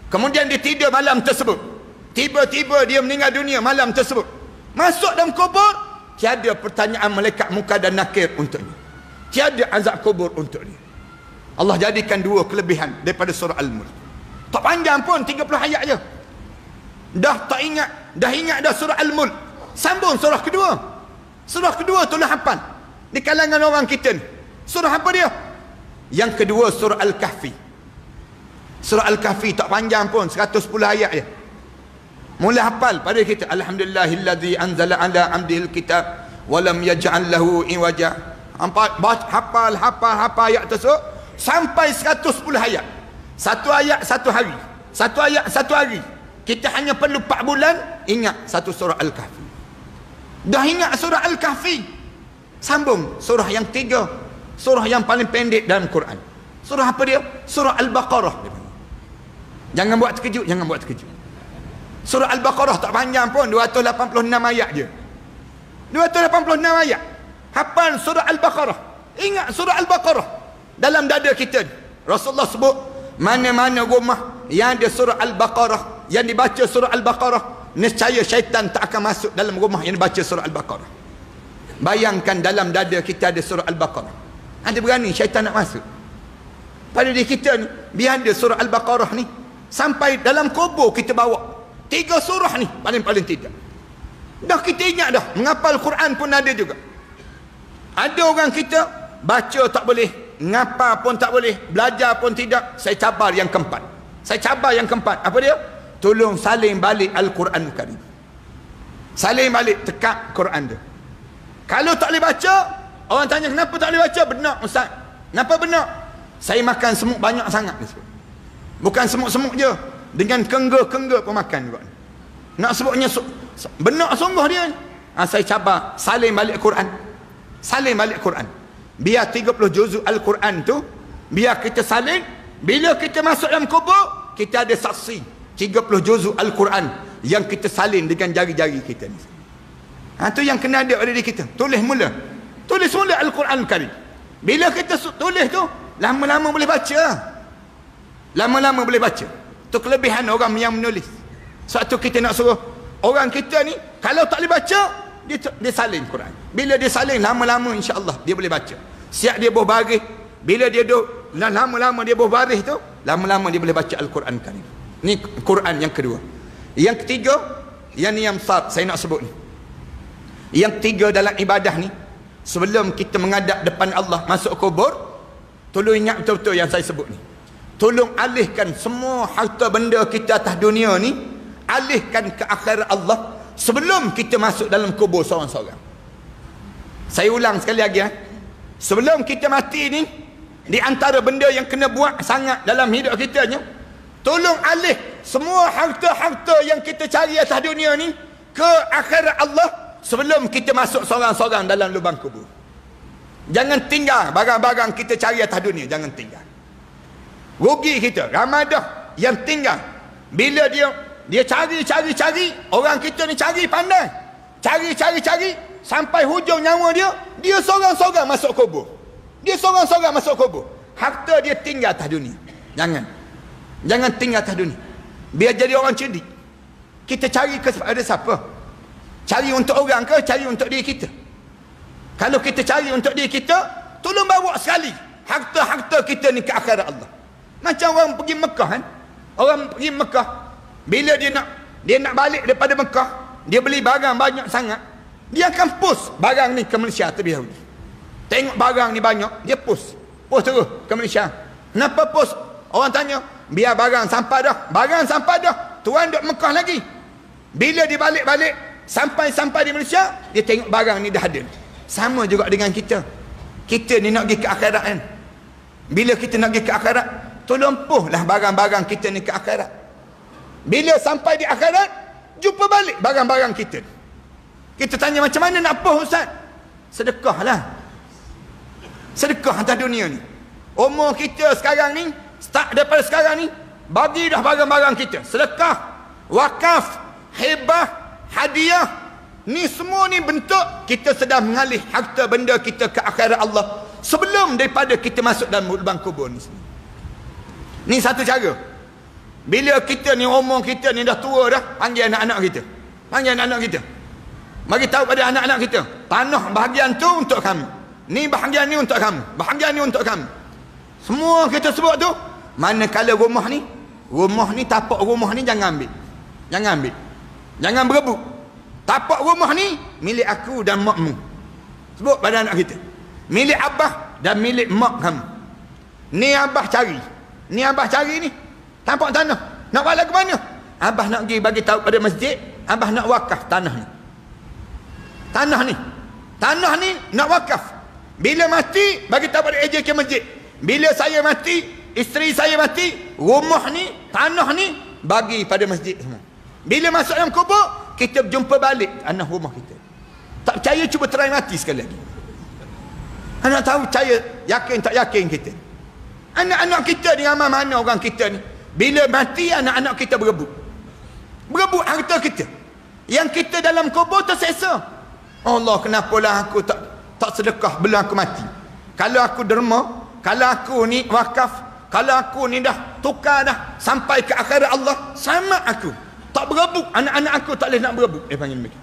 kemudian dia tidur malam tersebut, tiba-tiba dia meninggal dunia malam tersebut, masuk dalam kubur, tiada pertanyaan malaikat muka dan nakir untuknya, tiada azab kubur untuk dia. Allah jadikan 2 kelebihan daripada surah Al-Mulk. Tak panjang pun, 30 ayat je. Dah tak ingat, dah ingat dah surah Al-Mulk, sambung surah kedua. Surah kedua tolong hafal di kalangan orang kita ni. Surah apa dia? Yang kedua surah Al-Kahfi. Surah Al-Kahfi tak panjang pun, 110 ayat je. Mula hafal pada kita, alhamdulillahillazi anzala ala abdihil kitab wa lam yaj'al lahu iwaja. Hafal ayat tersebut sampai 110 ayat. Satu ayat satu hari. Satu ayat satu hari. Kita hanya perlu 4 bulan ingat satu surah Al-Kahfi. Dah ingat surah Al-Kahfi, sambung surah yang 3, surah yang paling pendek dalam Quran. Surah apa dia? Surah Al-Baqarah. Jangan buat terkejut, jangan buat terkejut. Surah Al-Baqarah tak panjang pun, 286 ayat je. 286 ayat. Hafal surah Al-Baqarah. Ingat surah Al-Baqarah dalam dada kita. Rasulullah sebut, mana-mana rumah yang ada surah Al-Baqarah, yang dibaca surah Al-Baqarah, nescaya syaitan tak akan masuk dalam rumah yang dibaca surah Al-Baqarah. Bayangkan dalam dada kita ada surah Al-Baqarah. Ada berani syaitan nak masuk? Pada diri kita ni, biar ada surah Al-Baqarah ni, sampai dalam kubur kita bawa 3 surah ni paling-paling tidak. Dah kita ingat dah, menghafal Quran pun ada juga. Ada orang kita baca tak boleh, ngapa pun tak boleh, belajar pun tidak. Saya cabar yang keempat. Saya cabar yang keempat. Apa dia? Tolong salin balik Al-Quran Karim. Salin balik tekak Quran dia. Kalau tak boleh baca, orang tanya kenapa tak boleh baca? Benar Ustaz. Kenapa benar? Saya makan semut banyak sangat. Bukan semut-semut je, dengan kengga-kengga pun makan juga. Nak sebutnya benar sungguh dia. Saya cabar salin balik Quran. Salin balik Quran. Biar 30 juzuk Al-Quran tu, biar kita salin. Bila kita masuk dalam kubur, kita ada saksi 30 juzuk Al-Quran yang kita salin dengan jari-jari kita ni. Tu yang kena ada diri kita. Tulis mula. Tulis mula Al-Quran Karim. Bila kita tulis tu, lama-lama boleh baca. Lama-lama boleh baca. Itu kelebihan orang yang menulis. Sebab tu kita nak suruh orang kita ni, kalau tak boleh baca, dia salin Quran. Bila dia salin, lama-lama insya-Allah dia boleh baca. Siap dia buh baris. Bila dia duduk, lama-lama dia buh baris tu, lama-lama dia boleh baca Al-Quran Karim. Ni Quran yang kedua. Yang ketiga, yang ni yang besar saya nak sebut ni. Yang ketiga dalam ibadah ni, sebelum kita menghadap depan Allah masuk kubur, tolong ingat betul-betul yang saya sebut ni. Tolong alihkan semua harta benda kita atas dunia ni, alihkan ke akhirat Allah sebelum kita masuk dalam kubur seorang-seorang. Saya ulang sekali lagi. Sebelum kita mati ni, di antara benda yang kena buat sangat dalam hidup kita ni, tolong alih semua harta-harta yang kita cari atas dunia ni ke akhirat Allah sebelum kita masuk seorang-seorang dalam lubang kubur. Jangan tinggal barang-barang kita cari atas dunia, jangan tinggal. Rugi kita, ramai dah yang tinggal. Bila dia cari, orang kita ni cari pandai. Cari, sampai hujung nyawa dia seorang-seorang masuk kubur. Dia seorang-seorang masuk kubur. Harta dia tinggal atas dunia. Jangan tinggal atas dunia. Biar jadi orang cerdik. Kita cari kepada siapa? Cari untuk orang ke cari untuk diri kita? Kalau kita cari untuk diri kita, tolong bawa sekali harta-harta kita ni ke akhirat Allah. Macam orang pergi Mekah kan? Orang pergi Mekah, bila dia nak balik daripada Mekah, dia beli barang banyak sangat, dia akan post barang ni ke Malaysia terlebih dahulu. Tengok barang ni banyak, dia post terus ke Malaysia. Kenapa post? Orang tanya, biar barang sampai dah. Tuan duduk Mekah lagi. Bila dia balik sampai di Malaysia, dia tengok barang ni dah ada. Sama juga dengan kita. Kita ni nak pergi ke akhirat kan? Bila kita nak pergi ke akhirat, tolong puhlah barang-barang kita ni ke akhirat. Bila sampai di akhirat, jumpa balik barang-barang kita. Kita tanya macam mana nak puh Ustaz? Sedekahlah. Sedekah atas dunia ni. Umur kita sekarang ni, start daripada sekarang ni, bagi dah barang-barang kita. Sedekah, wakaf, hibah, hadiah. Ni semua ni bentuk kita sedang mengalih harta benda kita ke akhirat Allah sebelum daripada kita masuk dalam lubang kubur ni. Ni satu cara. Bila kita ni umur kita ni dah tua dah, panggil anak-anak kita. Bagi tahu pada anak-anak kita, tanah bahagian tu untuk kami. Ni bahagian ni untuk kami. Bahagian ni untuk kami. Semua kita sebut tu, manakala rumah ni tapak rumah ni jangan ambil. Jangan berebut. Tapak rumah ni milik aku dan makmu. Sebut pada anak kita. Milik abah dan milik mak kamu. Ni abah cari ni. Tapak tanah. Nak balik ke mana? abah nak pergi bagi tahu pada masjid, abah nak wakaf tanah ni. Tanah ni nak wakaf. Bila mati, bagi tahu pada AJK masjid. Bila saya mati, isteri saya mati, rumah ni, tanah ni, bagi pada masjid semua. Bila masuk dalam kubur, kita jumpa balik anak rumah kita. Tak percaya, cuba try mati sekali lagi. Anak tahu percaya, yakin tak yakin kita. Anak-anak kita ni, ramai mana orang kita ni. Bila mati, anak-anak kita berebut harta kita. Yang kita dalam kubur terseksa. Allah, kenapalah aku tak sedekah belum aku mati. Kalau aku derma, kalau aku ni wakaf, kalau aku ni dah tukar dah sampai ke akhirat Allah, sama aku tak berebut, anak-anak aku tak boleh nak berebut. Panggil mereka.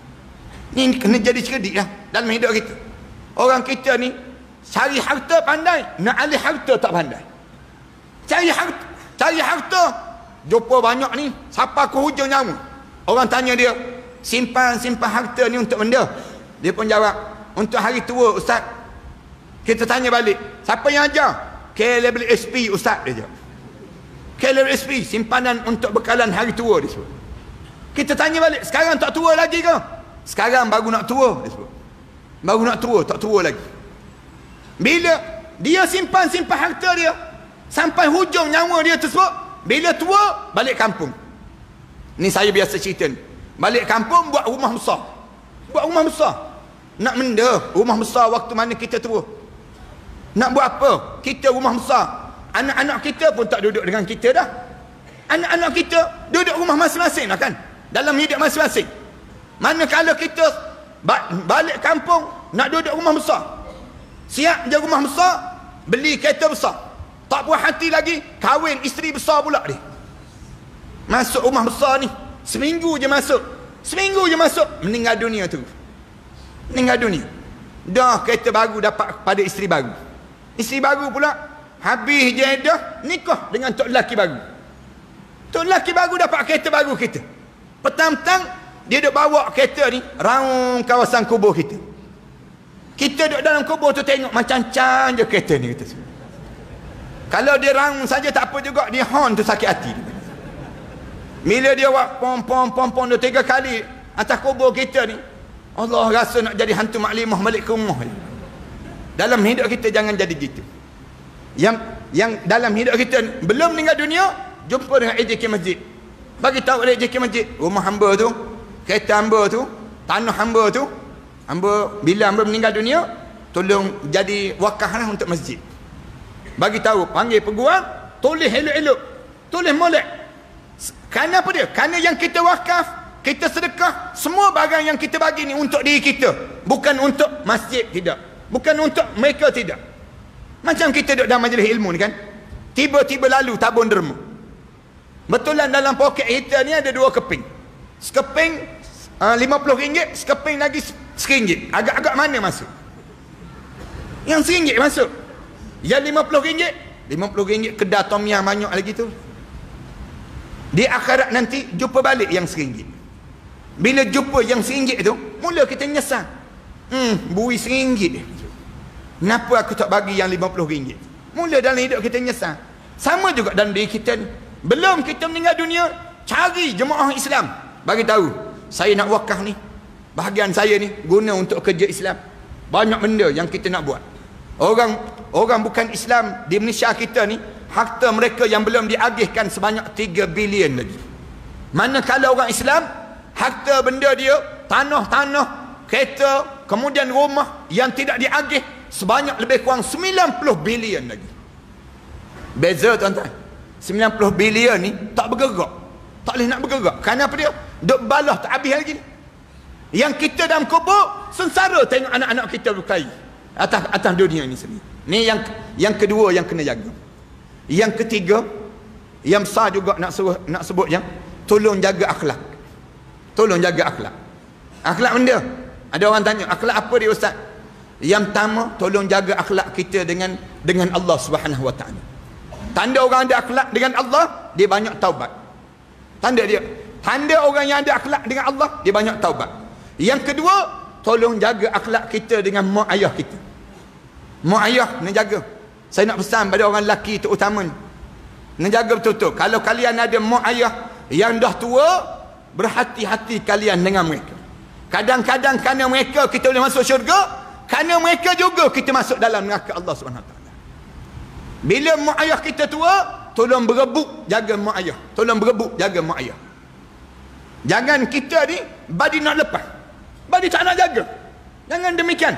Ni kena jadi cerdik lah dalam hidup kita. Orang kita ni cari harta pandai, nak alih harta tak pandai. Cari harta jumpa banyak ni, siapa aku hujung nyawa. Orang tanya dia, simpan harta ni untuk benda. Dia pun jawab, untuk hari tua ustaz. Kita tanya balik, siapa yang ajar? K-level SP ustaz, dia jawab. K-level SP, simpanan untuk bekalan hari tua, dia sebut. Kita tanya balik, sekarang tak tua lagi ke? Sekarang baru nak tua, dia sebut. Baru nak tua, tak tua lagi. Bila dia simpan harta dia sampai hujung nyawa dia tersebut, bila tua balik kampung. Ni saya biasa cerita ni. Balik kampung buat rumah besar. Nak menda rumah besar waktu mana kita tua. Nak buat apa? Kita rumah besar. Anak-anak kita pun tak duduk dengan kita dah. Anak-anak kita duduk rumah masing-masing lah kan. Dalam hidup masing-masing. Manakala kita balik kampung nak duduk rumah besar. Siap je rumah besar, beli kereta besar. Tak puas hati lagi, kahwin isteri besar pula dia. Masuk rumah besar ni, seminggu je masuk, meninggal dunia tu. Dah kereta baru dapat pada isteri baru. Isteri baru pula habis je dah nikah dengan tok lelaki baru. Tok lelaki baru dapat kereta baru kita. Petang-petang dia duk bawa kereta ni raung kawasan kubur kita. Kita duduk dalam kubur tu tengok macam can je kereta ni kita semua. Kalau dia raung saja tak apa juga, dia horn tu sakit hati. Bila dia buat pom dia 3 kali atas kubur kita ni, Allah rasa nak jadi hantu maklimah balik ke rumah. Dalam hidup kita jangan jadi gitu. Yang dalam hidup kita ni, belum meninggal dunia, jumpa dengan AJK masjid. Bagi tahu oleh AJK masjid, rumah hamba tu, kereta hamba tu, tanah hamba tu, bila hamba meninggal dunia, tolong jadi wakaflah untuk masjid. Bagi tahu, panggil peguam, tulis elok-elok, tulis molek. Kerana apa dia? Kerana yang kita wakaf, kita sedekah, semua barang yang kita bagi ni untuk diri kita, bukan untuk masjid, tidak, bukan untuk mereka, tidak. Macam kita duduk dalam majlis ilmu ni kan, tiba-tiba lalu tabung derma. Betulan dalam poket kita ni ada 2 keping. Sekeping RM50, sekeping lagi RM1. Agak-agak mana masuk? Yang RM1 masuk. Yang RM50 kedai tom yam banyak lagi tu. Di akhirat nanti jumpa balik yang RM1. Bila jumpa yang RM1 tu, mula kita nyesal. Bui RM1. Kenapa aku tak bagi yang RM50? Mula dalam hidup kita nyesal. Sama juga dalam diri kita ni. Belum kita meninggal dunia, cari jemaah Islam. Bagi tahu, saya nak wakaf ni. Bahagian saya ni guna untuk kerja Islam. Banyak benda yang kita nak buat. Orang bukan Islam di Malaysia kita ni, harta mereka yang belum diagihkan sebanyak 3 bilion lagi. Manakala orang Islam, harta benda dia, tanah-tanah, kereta, kemudian rumah yang tidak diagih sebanyak lebih kurang 90 bilion lagi. Beza tuan-tuan. 90 bilion ni tak bergerak. Tak boleh nak bergerak. Kerana apa dia? Duk balah tak habis lagi ni. Yang kita dalam kubur sengsara tengok anak-anak kita berkelahi atas dunia ni sendiri. Ni yang kedua yang kena jaga. Yang ketiga, yang besar juga nak sebut yang tolong jaga akhlak. Tolong jaga akhlak. Akhlak benda. Ada orang tanya, akhlak apa dia ustaz? Yang pertama, tolong jaga akhlak kita dengan Allah Subhanahu Wa Taala. Tanda orang ada akhlak dengan Allah, dia banyak taubat. Tanda orang yang ada akhlak dengan Allah, dia banyak taubat. Yang kedua, tolong jaga akhlak kita dengan mak ayah kita. Mak ayah nak jaga. Saya nak pesan pada orang lelaki terutama ni, nak jaga betul-betul. Kalau kalian ada mak ayah yang dah tua, berhati-hati kalian dengan mereka. Kadang-kadang kerana mereka kita boleh masuk syurga, kerana mereka juga kita masuk dalam neraka Allah SWT. Bila mak ayah kita tua, tolong berebut jaga mak ayah. Tolong berebut jaga mak ayah. Jangan kita ni badi nak lepas, badi tak nak jaga. Jangan demikian.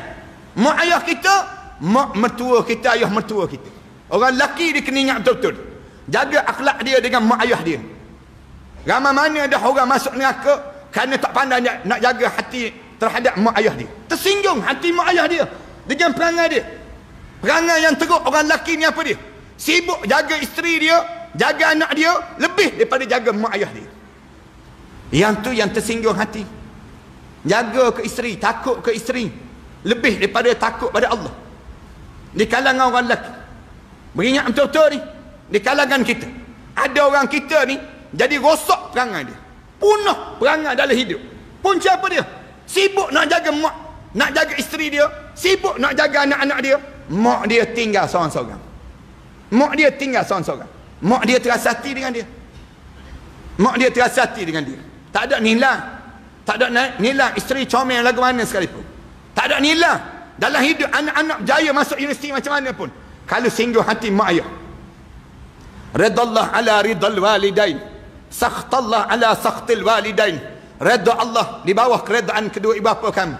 Mak ayah kita, mak mertua kita, ayah mertua kita. Orang lelaki dia kena ingat betul-betul, jaga akhlak dia dengan mak ayah dia. Ramai mana dah orang masuk neraka kerana tak pandai nak jaga hati terhadap mak ayah dia. Tersinggung hati mak ayah dia dengan perangai dia. Perangai yang teruk orang lelaki ni apa dia? Sibuk jaga isteri dia, jaga anak dia lebih daripada jaga mak ayah dia. Yang tu yang tersinggung hati. Jaga ke isteri, takut ke isteri lebih daripada takut pada Allah. Di kalangan orang lelaki, beringat betul-betul ni, di kalangan kita ada orang kita ni jadi rosak perangai dia, punah perangai dalam hidup. Punca apa dia? Sibuk nak jaga mak, nak jaga isteri dia, sibuk nak jaga anak-anak dia. Mak dia tinggal seorang-seorang. Mak dia tinggal seorang-seorang. Mak dia terasa hati dengan dia. Mak dia terasa hati dengan dia. Tak ada nilai. Tak ada nilai isteri comel lagu mana sekalipun. Tak ada nilai dalam hidup anak-anak berjaya masuk universiti macam mana pun, kalau singgung hati mak ayah. Ridallah ala ridal walidain, sakhtallah ala sakhtil walidain. Redha Allah di bawah keredaan kedua ibu bapa kamu.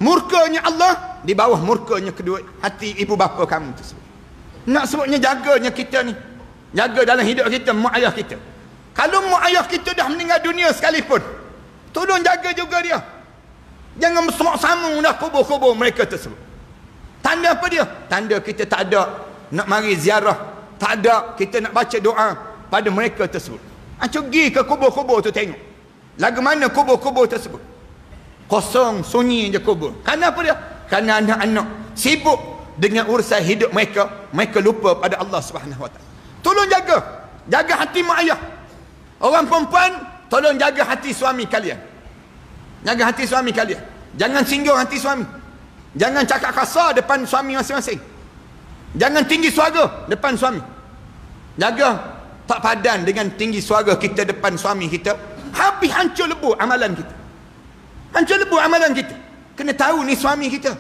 Murkanya Allah di bawah murkanya kedua hati ibu bapa kamu tersebut. Nak sebutnya jaganya kita ni, jaga dalam hidup kita mak ayah kita. Kalau mak ayah kita dah meninggal dunia sekalipun, tolong jaga juga dia. Jangan bersemak-sama dah kubur-kubur mereka tersebut. Tanda apa dia? Tanda kita tak ada nak mari ziarah, tak ada kita nak baca doa pada mereka tersebut. Pergi ke kubur-kubur tu tengok lagu mana kubur-kubur tersebut. Kosong, sunyi je kubur. Kenapa dia? Kerana anak-anak sibuk dengan urusan hidup mereka, mereka lupa pada Allah Subhanahu Wa Taala. Tolong jaga, jaga hati mak ayah. Orang perempuan, tolong jaga hati suami kalian. Jaga hati suami kalian. Jangan singgung hati suami. Jangan cakap kasar depan suami masing-masing. Jangan tinggi suara depan suami. Jaga tak padan dengan tinggi suara kita depan suami kita, habis hancur lebur amalan kita. Hancur lebur amalan kita. Kena tahu ni suami kita.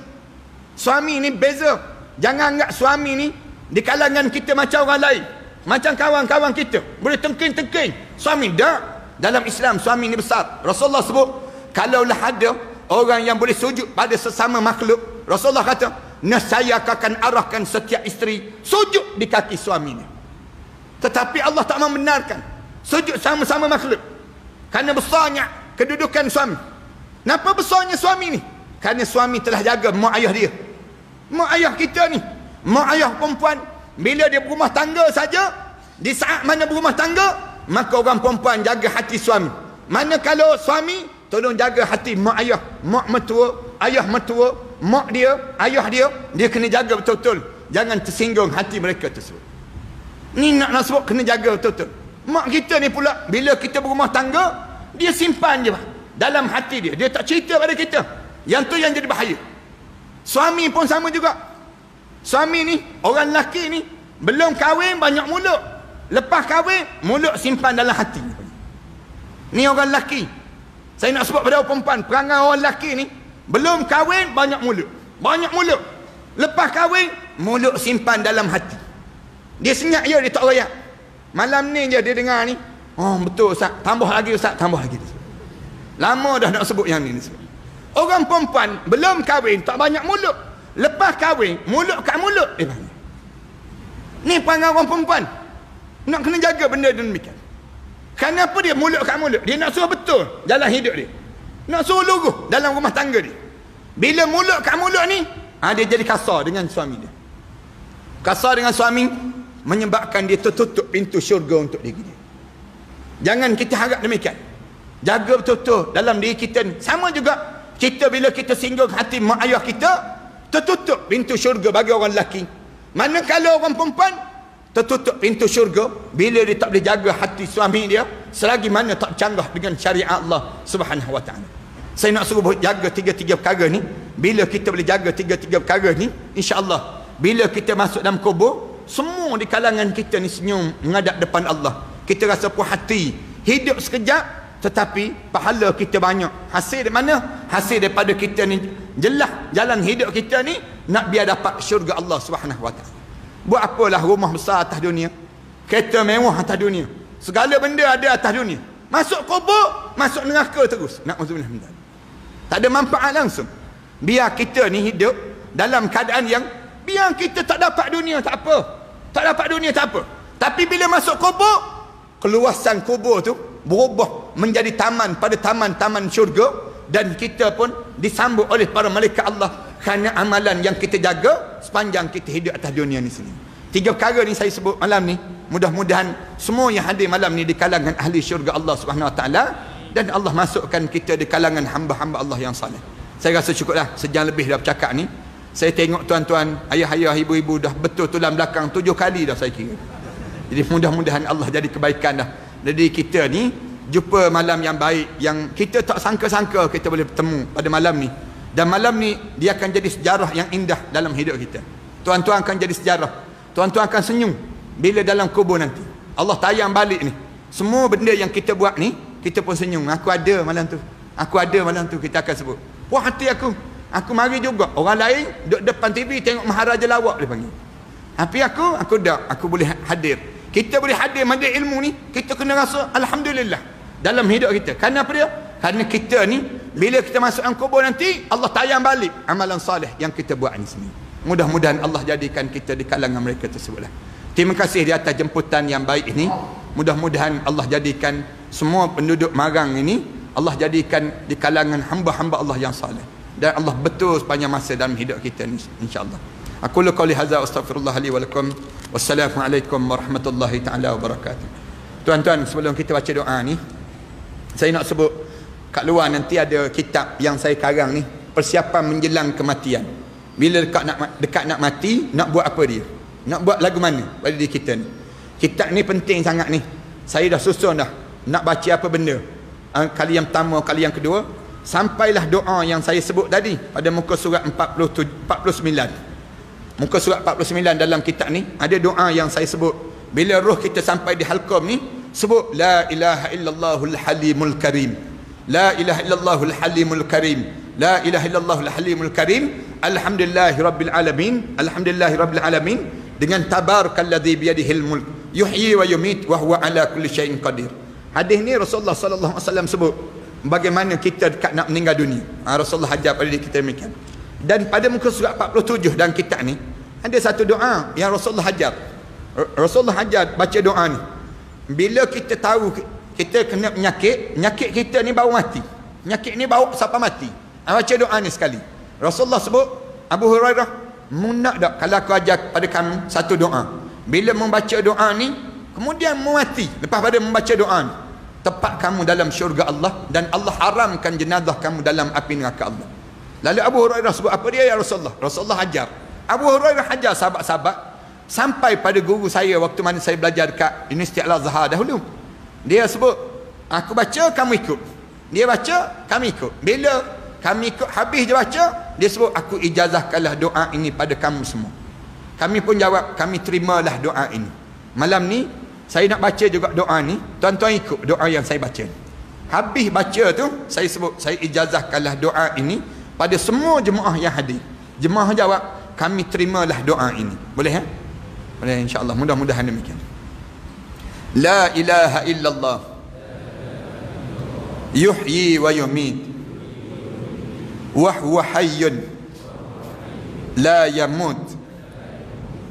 Suami ni beza. Jangan anggap suami ni di kalangan kita macam orang lain, macam kawan-kawan kita boleh tengking-tengking. Suami tak. Dalam Islam suami ni besar. Rasulullah sebut, kalaulah ada orang yang boleh sujud pada sesama makhluk, Rasulullah kata, nescaya akan arahkan setiap isteri sujud di kaki suaminya. Tetapi Allah tak membenarkan sujud sama-sama makhluk kerana besarnya kedudukan suami. Kenapa besarnya suami ni? Kerana suami telah jaga mak ayah dia. Mak ayah kita ni, mak ayah perempuan, bila dia berumah tangga saja, di saat mana berumah tangga, maka orang perempuan jaga hati suami. Mana kalau suami, tolong jaga hati mak ayah, mak mertua, ayah mertua, mak dia, ayah dia, dia kena jaga betul-betul. Jangan tersinggung hati mereka tersebut. Ni nak sebut kena jaga betul-betul. Mak kita ni pula, bila kita berumah tangga, dia simpan je dalam hati dia. Dia tak cerita pada kita. Yang tu yang jadi bahaya. Suami pun sama juga. Suami ni, orang lelaki ni, belum kahwin banyak mulut. Lepas kahwin, mulut simpan dalam hati. Ni orang lelaki. Saya nak sebut pada orang perempuan, perangai orang lelaki ni, belum kahwin banyak mulut. Banyak mulut. Lepas kahwin, mulut simpan dalam hati. Dia senyap je, dia tak royak. Malam ni je dia dengar ni, oh betul Ustaz, tambah lagi Ustaz, tambah lagi. Lama dah nak sebut yang ni. Orang perempuan belum kahwin tak banyak mulut. Lepas kahwin, mulut kat mulut dia banyak. Ni perangai orang perempuan. Nak kena jaga benda demikian. Kenapa dia mulut kat mulut? Dia nak suruh betul dalam hidup dia. Nak suruh luruh dalam rumah tangga dia. Bila mulut kat mulut ni, dia jadi kasar dengan suami dia. Kasar dengan suami menyebabkan dia tertutup pintu syurga untuk diri dia. Jangan kita harap demikian. Jaga betul-betul dalam diri kita ni. Sama juga kita bila kita singgung hati mak ayah kita, tertutup pintu syurga bagi orang lelaki. Manakala orang perempuan, tertutup pintu syurga bila dia tak boleh jaga hati suami dia, selagi mana tak canggah dengan syariat Allah Subhanahu Wa Taala. Saya nak suruh jaga tiga-tiga perkara ni. Bila kita boleh jaga tiga-tiga perkara ni, insya-Allah bila kita masuk dalam kubur, semua di kalangan kita ni senyum menghadap depan Allah. Kita rasa puas hati hidup sekejap tetapi pahala kita banyak. Hasil dari mana? Hasil daripada kita ni jelas jalan hidup kita ni nak biar dapat syurga Allah Subhanahu wa taala. Buat apalah rumah besar atas dunia, kereta mewah atas dunia, segala benda ada atas dunia, masuk kubur, masuk neraka terus. Na'udzubillah min dzalik. Tak ada manfaat langsung. Biar kita ni hidup dalam keadaan yang biar kita tak dapat dunia tak apa. Tak dapat dunia tak apa. Tapi bila masuk kubur, keluasan kubur tu berubah menjadi taman pada taman-taman syurga, dan kita pun disambut oleh para malaikat Allah kerana amalan yang kita jaga sepanjang kita hidup atas dunia ni sini. 3 perkara ni saya sebut malam ni, mudah-mudahan semua yang hadir malam ni di kalangan ahli syurga Allah Subhanahu wa taala, dan Allah masukkan kita di kalangan hamba-hamba Allah yang saleh. Saya rasa cukuplah, sejam lebih dah bercakap ni. Saya tengok tuan-tuan, ayah-ayah, ibu-ibu dah betul tulang belakang 7 kali dah saya kira. Jadi mudah-mudahan Allah jadi kebaikan dah. Jadi kita ni jumpa malam yang baik, yang kita tak sangka-sangka kita boleh bertemu pada malam ni. Dan malam ni dia akan jadi sejarah yang indah dalam hidup kita. Tuan-tuan akan jadi sejarah. Tuan-tuan akan senyum bila dalam kubur nanti Allah tayang balik ni, semua benda yang kita buat ni, kita pun senyum. Aku ada malam tu, aku ada malam tu, kita akan sebut. Puas hati aku mari juga. Orang lain duduk depan TV tengok Maharaja Lawak dia panggil. Tapi aku dah, aku boleh hadir. Kita boleh hadir majlis ilmu ni, kita kena rasa alhamdulillah dalam hidup kita. Kerana apa dia? Kerana kita ni bila kita masuk dalam kubur nanti, Allah tayang balik amalan soleh yang kita buat ni sini. Mudah-mudahan Allah jadikan kita di kalangan mereka tersebutlah. Terima kasih di atas jemputan yang baik ini. Mudah-mudahan Allah jadikan semua penduduk Marang ini, Allah jadikan di kalangan hamba-hamba Allah yang saleh, dan Allah betul sepanjang masa dalam hidup kita ni, insya-Allah. Aku lu qauli hadza astaghfirullah li wa lakum. Wassalamualaikum warahmatullahi taala wabarakatuh. Tuan-tuan, sebelum kita baca doa ni, saya nak sebut kat luar nanti ada kitab yang saya karang ni, persiapan menjelang kematian. Bila dekat nak mati, nak buat apa dia? Nak buat lagu mana pada diri kita ni? Kitab ni penting sangat ni. Saya dah susun dah nak baca apa benda. Kali yang pertama, kali yang kedua, sampailah doa yang saya sebut tadi pada muka surat 49. Muka surat 49 dalam kitab ni ada doa yang saya sebut. Bila roh kita sampai di halqam ni, sebut la ilaha illallahul halimul karim. La ilaha illallahul halimul karim. La ilaha illallahul halimul karim. Alhamdulillahi rabbil alamin. Alhamdulillahi rabbil alamin. Dengan tabarakalladzi biyadihil mulk yuhyi wa yumit wa huwa ala kulli syai'in qadir. Hadis ni Rasulullah sallallahu alaihi wasallam sebut bagaimana kita dekat nak meninggal dunia. Rasulullah ajar pada diri kita demikian. Dan pada muka surat 47 dalam kitab ni ada satu doa yang Rasulullah ajar. Rasulullah ajar baca doa ni. Bila kita tahu kita kena penyakit kita ni baru mati. Penyakit ni baru sampai mati. Baca doa ni sekali. Rasulullah sebut, Abu Hurairah, munak tak kalau aku ajar pada kamu satu doa. Bila membaca doa ni, kemudian mati. Lepas pada membaca doa ni, tepat kamu dalam syurga Allah, dan Allah haramkan jenazah kamu dalam api neraka Allah. Lalu Abu Hurairah sebut apa dia ya Rasulullah? Rasulullah ajar. Abu Hurairah ajar sahabat-sahabat sampai pada guru saya waktu mana saya belajar dekat Universiti Al-Azhar dahulu. Dia sebut, aku baca kamu ikut. Dia baca, kami ikut. Bila kami ikut habis dia baca, dia sebut, aku ijazahkanlah doa ini pada kamu semua. Kami pun jawab, kami terimalah doa ini. Malam ni saya nak baca juga doa ni, tuan-tuan ikut doa yang saya baca. Habis baca tu, saya sebut, saya ijazahkanlah doa ini pada semua jemaah yang hadir. Jemaah jawab, kami terimalah doa ini. Boleh ya? Boleh, insya-Allah. Mudah-mudahan demikian. La ilaha illallah yuhyi wa yumit wa huwa hayyun la yamut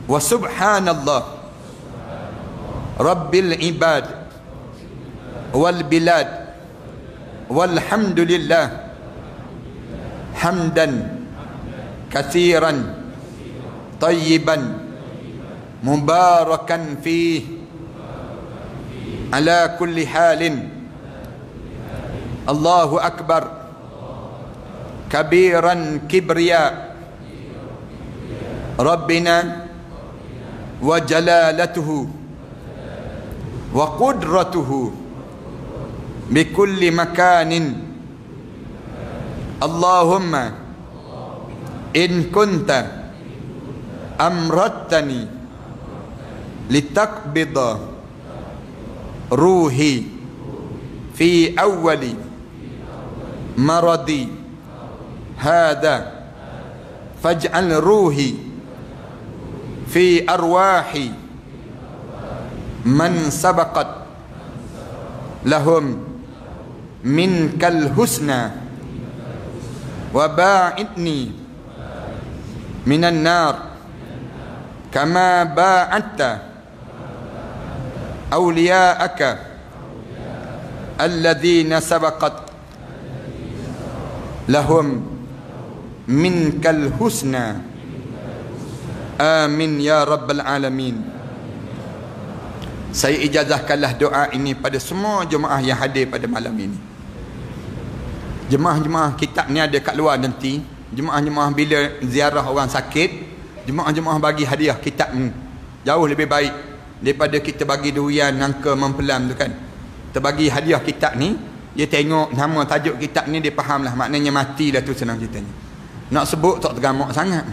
wa subhanallah rabbil ibad wal bilad walhamdulillah hamdan kathiran tayyiban mubarakan fih ala kulli halin. Allahu akbar kabiran kibriya rabbina wa jalalatuhu wa qudratuhu bikulli makanin. Allahumma in kunta amrattani litakbida ruhi fi awwali maradi hadha faj'al ruhi fi arwahi man sabaqat lahum minkal husna wa ba'idni minan nar kama ba'adta awliya'aka alladhina sabaqat lahum minkal husna. Amin ya rabbal alamin. Saya ijazahkanlah doa ini pada semua jemaah yang hadir pada malam ini. Jemaah-jemaah kitab ni ada kat luar nanti. Jemaah-jemaah bila ziarah orang sakit, jemaah-jemaah bagi hadiah kitab ni. Jauh lebih baik daripada kita bagi durian nangka mempelam tu kan. Kita bagi hadiah kitab ni, dia tengok nama tajuk kitab ni, dia faham lah, maknanya mati dah tu, senang ceritanya. Nak sebut tak tergamak sangat.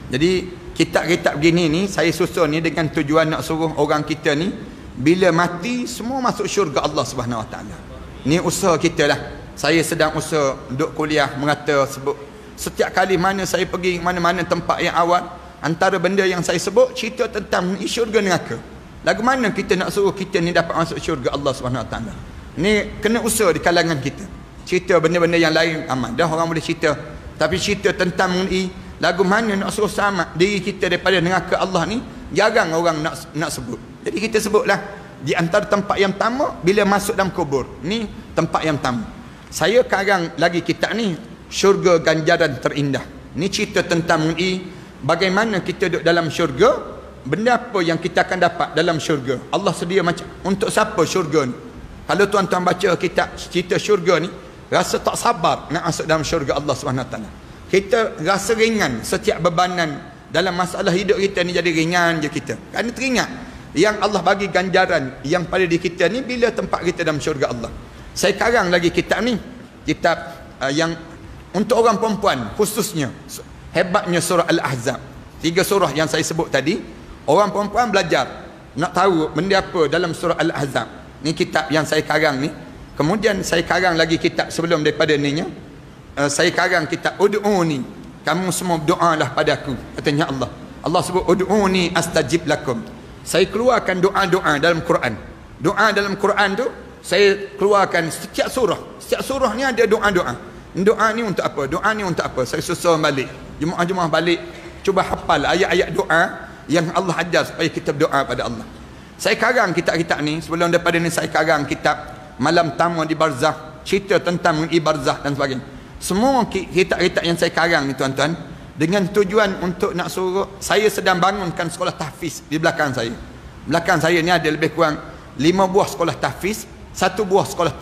Jadi kitab-kitab begini ni saya susun ni dengan tujuan nak suruh orang kita ni bila mati semua masuk syurga Allah Subhanahu Wa Taala. Ni usaha kita lah. Saya sedang usaha duduk kuliah merata sebut. Setiap kali mana saya pergi mana-mana tempat yang awal, antara benda yang saya sebut cerita tentang syurga neraka. Lagu mana kita nak suruh kita ni dapat masuk syurga Allah Subhanahu Wa Taala? Ni kena usaha di kalangan kita. Cerita benda-benda yang lain aman dah orang boleh cerita. Tapi cerita tentang mengenai lagu mana nak suruh selamat diri kita daripada neraka Allah ni jarang orang nak sebut. Jadi kita sebutlah di antara tempat yang pertama bila masuk dalam kubur. Ni tempat yang pertama. Saya karang lagi kitab ni, syurga ganjaran terindah. Ni cerita tentang mengenai bagaimana kita duduk dalam syurga, benda apa yang kita akan dapat dalam syurga. Allah sedia macam untuk siapa syurga ni. Kalau tuan-tuan baca kitab cerita syurga ni, rasa tak sabar nak masuk dalam syurga Allah Subhanahu Wa Taala. Kita rasa ringan, setiap bebanan dalam masalah hidup kita ni jadi ringan je kita. Kerana teringat yang Allah bagi ganjaran yang pada diri kita ni bila tempat kita dalam syurga Allah. Saya karang lagi kitab ni, kitab yang untuk orang perempuan khususnya, hebatnya surah Al-Ahzab. 3 surah yang saya sebut tadi, orang perempuan belajar nak tahu benda apa dalam surah Al-Ahzab. Ni kitab yang saya karang ni. Kemudian saya karang lagi kitab sebelum daripada ininya. Saya karang kitab Ud'uni, kamu semua berdoalah padaku, katanya Allah. Allah sebut Ud'uni astajib lakum. Saya keluarkan doa-doa dalam Quran. Doa dalam Quran tu saya keluarkan setiap surah. Setiap surah ni ada doa-doa. Doa ni untuk apa? Doa ni untuk apa? Saya susun balik. Jemaah-jemaah balik cuba hafal ayat-ayat doa yang Allah ajar supaya kita berdoa pada Allah. Saya karang kitab-kitab ni. Sebelum daripada ni saya karang kitab Malam Tamu di Barzakh, cerita tentang mengenai barzakh dan sebagainya. Semua kitab-kitab yang saya karang ni tuan-tuan, dengan tujuan untuk nak suruh, saya sedang bangunkan sekolah tahfiz di belakang saya. Belakang saya ni ada lebih kurang 5 buah sekolah tahfiz, 1 buah sekolah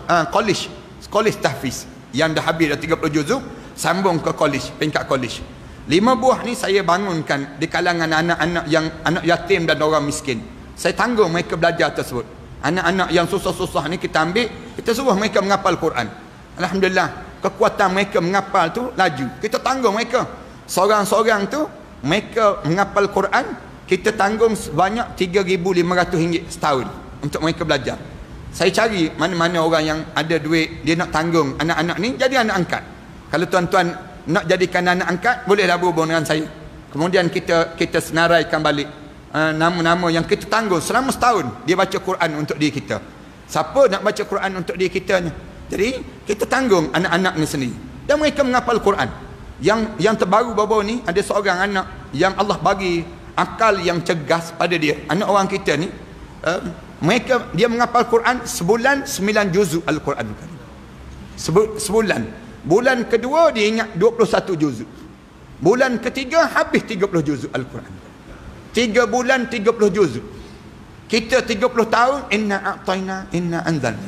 college tahfiz yang dah habis dah 30 juzuk, sambung ke college, peringkat college. 5 buah ni saya bangunkan di kalangan anak-anak yang anak yatim dan orang miskin. Saya tanggung mereka belajar tersebut. Anak-anak yang susah-susah ni kita ambil, kita suruh mereka menghafal Quran. Alhamdulillah, kekuatan mereka menghafal tu laju. Kita tanggung mereka. Seorang-seorang tu mereka menghafal Quran, kita tanggung sebanyak RM3,500 setahun untuk mereka belajar. Saya cari mana-mana orang yang ada duit, dia nak tanggung anak-anak ni jadi anak angkat. Kalau tuan-tuan nak jadikan anak angkat, bolehlah berhubung dengan saya. Kemudian kita senaraikan balik nama-nama yang kita tanggung selama setahun dia baca Quran untuk diri kita. Siapa nak baca Quran untuk diri kita ni? Jadi kita tanggung anak-anak ni sendiri dan mereka menghafal Quran. Yang terbaru baru ni ada seorang anak yang Allah bagi akal yang cergas pada dia. Anak orang kita ni dia menghafal Quran sebulan 9 juzuk Al-Quran. Sebulan. Bulan kedua dia ingat 21 juzuk. Bulan ketiga habis 30 juzuk Al-Quran. 3 bulan 30 juzuk. Kita 30 tahun inna a'tayna inna anzalna.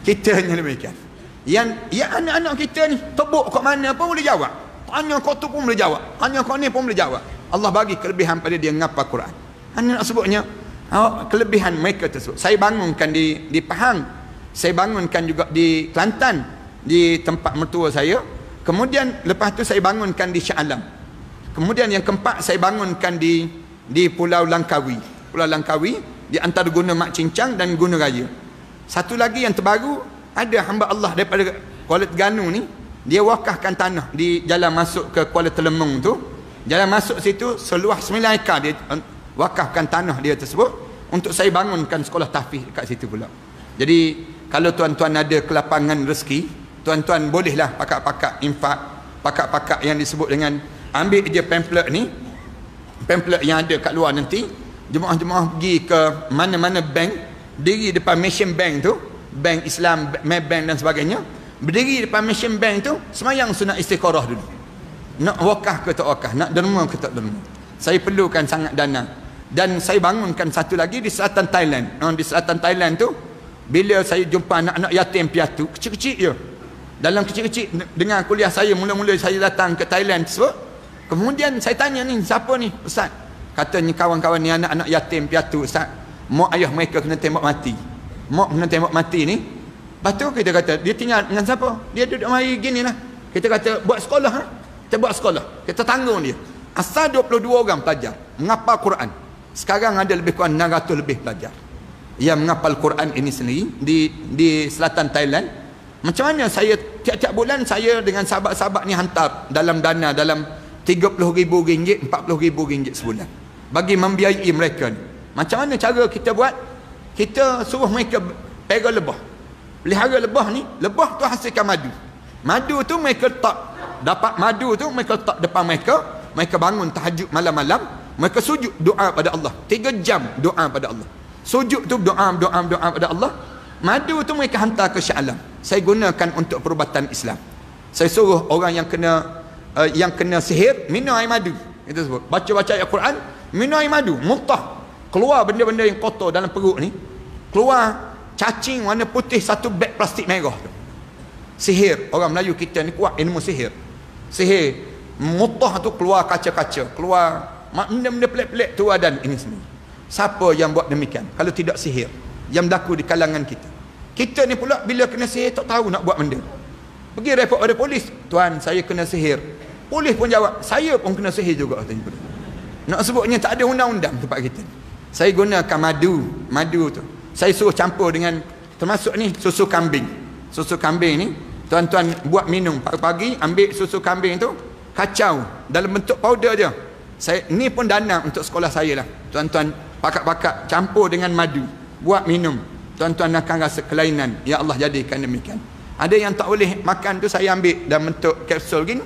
Kita hanya demikian. Yang anak-anak kita ni tebuk kat mana pun boleh jawab. Tanya kau tu pun boleh jawab. Tanya kau ni pun boleh jawab. Allah bagi kelebihan pada dia menghafal Quran. Anak nak sebutnya kelebihan mereka tersebut. Saya bangunkan di Pahang. Saya bangunkan juga di Kelantan, di tempat mertua saya. Kemudian lepas tu saya bangunkan di Shah Alam. Kemudian yang keempat saya bangunkan di Pulau Langkawi. Pulau Langkawi di antara Gunung Mak Cincang dan Gunung Raya. Satu lagi yang terbaru Ada hamba Allah daripada Kuala Terengganu ni, dia wakafkan tanah di jalan masuk ke Kuala Telemung tu. Jalan masuk situ seluas 9 ekar dia wakafkan tanah dia tersebut untuk saya bangunkan sekolah tahfiz dekat situ pula. Jadi kalau tuan-tuan ada kelapangan rezeki, tuan-tuan bolehlah pakak-pakak infak, pakak-pakak yang disebut dengan ambil je pamphlet ni, pamphlet yang ada kat luar nanti, jemaah-jemaah pergi ke mana-mana bank, diri depan Mission Bank tu, bank Islam, Maybank dan sebagainya, berdiri depan Mission Bank tu, semayang sunat istikharah dulu. Nak wakaf ke tak wakaf, nak derma ke tak derma. Saya perlukan sangat dana. Dan saya bangunkan satu lagi di selatan Thailand. Di selatan Thailand tu, bila saya jumpa anak-anak yatim piatu, kecil-kecil je. Dalam kecil-kecil, dengan kuliah saya, mula-mula saya datang ke Thailand tersebut. Kemudian saya tanya ni, siapa ni Ustaz? Katanya kawan-kawan ni anak-anak yatim piatu Ustaz. Mak ayah mereka kena tembak mati. Mak kena tembak mati ni. Lepas tu kita kata, dia tinggal dengan siapa? Dia duduk mari gini lah. Kita kata, buat sekolah. Kita buat sekolah. Kita tanggung dia. Asal 22 orang pelajar menghafal Quran. Sekarang ada lebih kurang 600 lebih pelajar yang menghafal Quran ini sendiri di selatan Thailand. Macam mana saya tiap-tiap bulan saya dengan sahabat-sahabat ni hantar dalam dana dalam RM30,000, RM40,000 sebulan bagi membiayai mereka ni. Macam mana cara kita buat? Kita suruh mereka pera lebah, pelihara lebah ni. Lebah tu hasilkan madu. Madu tu mereka letak, dapat madu tu mereka letak depan mereka. Mereka bangun tahajud malam-malam, mereka sujud doa pada Allah 3 jam, doa pada Allah. Sujud tu doa pada Allah. Madu tu mereka hantar ke Shah Alam. Saya gunakan untuk perubatan Islam. Saya suruh orang yang kena sihir minum air madu. Itu sebut baca-baca ayat Quran, minum air madu, muntah, keluar benda-benda yang kotor dalam perut ni, keluar cacing warna putih satu beg plastik merah tu. Sihir. Orang Melayu kita ni kuat ilmu sihir. Sihir mutah tu keluar kaca-kaca, keluar benda-benda pelik-pelik tu dan ini semua. Siapa yang buat demikian kalau tidak sihir yang berlaku di kalangan kita? Kita ni pula bila kena sihir tak tahu nak buat benda. Pergi report pada polis, tuan saya kena sihir. Polis pun jawab, saya pun kena sihir juga. Nak sebutnya tak ada undang-undang tempat kita. Saya gunakan madu tu. Saya suruh campur dengan, termasuk ni susu kambing. Susu kambing ni tuan-tuan buat minum pagi-pagi, ambil susu kambing tu, kacau dalam bentuk powder je. Saya ni pun dana untuk sekolah saya lah. Tuan-tuan pakak-pakak campur dengan madu, buat minum. Tuan-tuan akan rasa kelainan. Ya Allah jadikan demikian. Ada yang tak boleh makan tu, saya ambil dalam bentuk kapsul gini,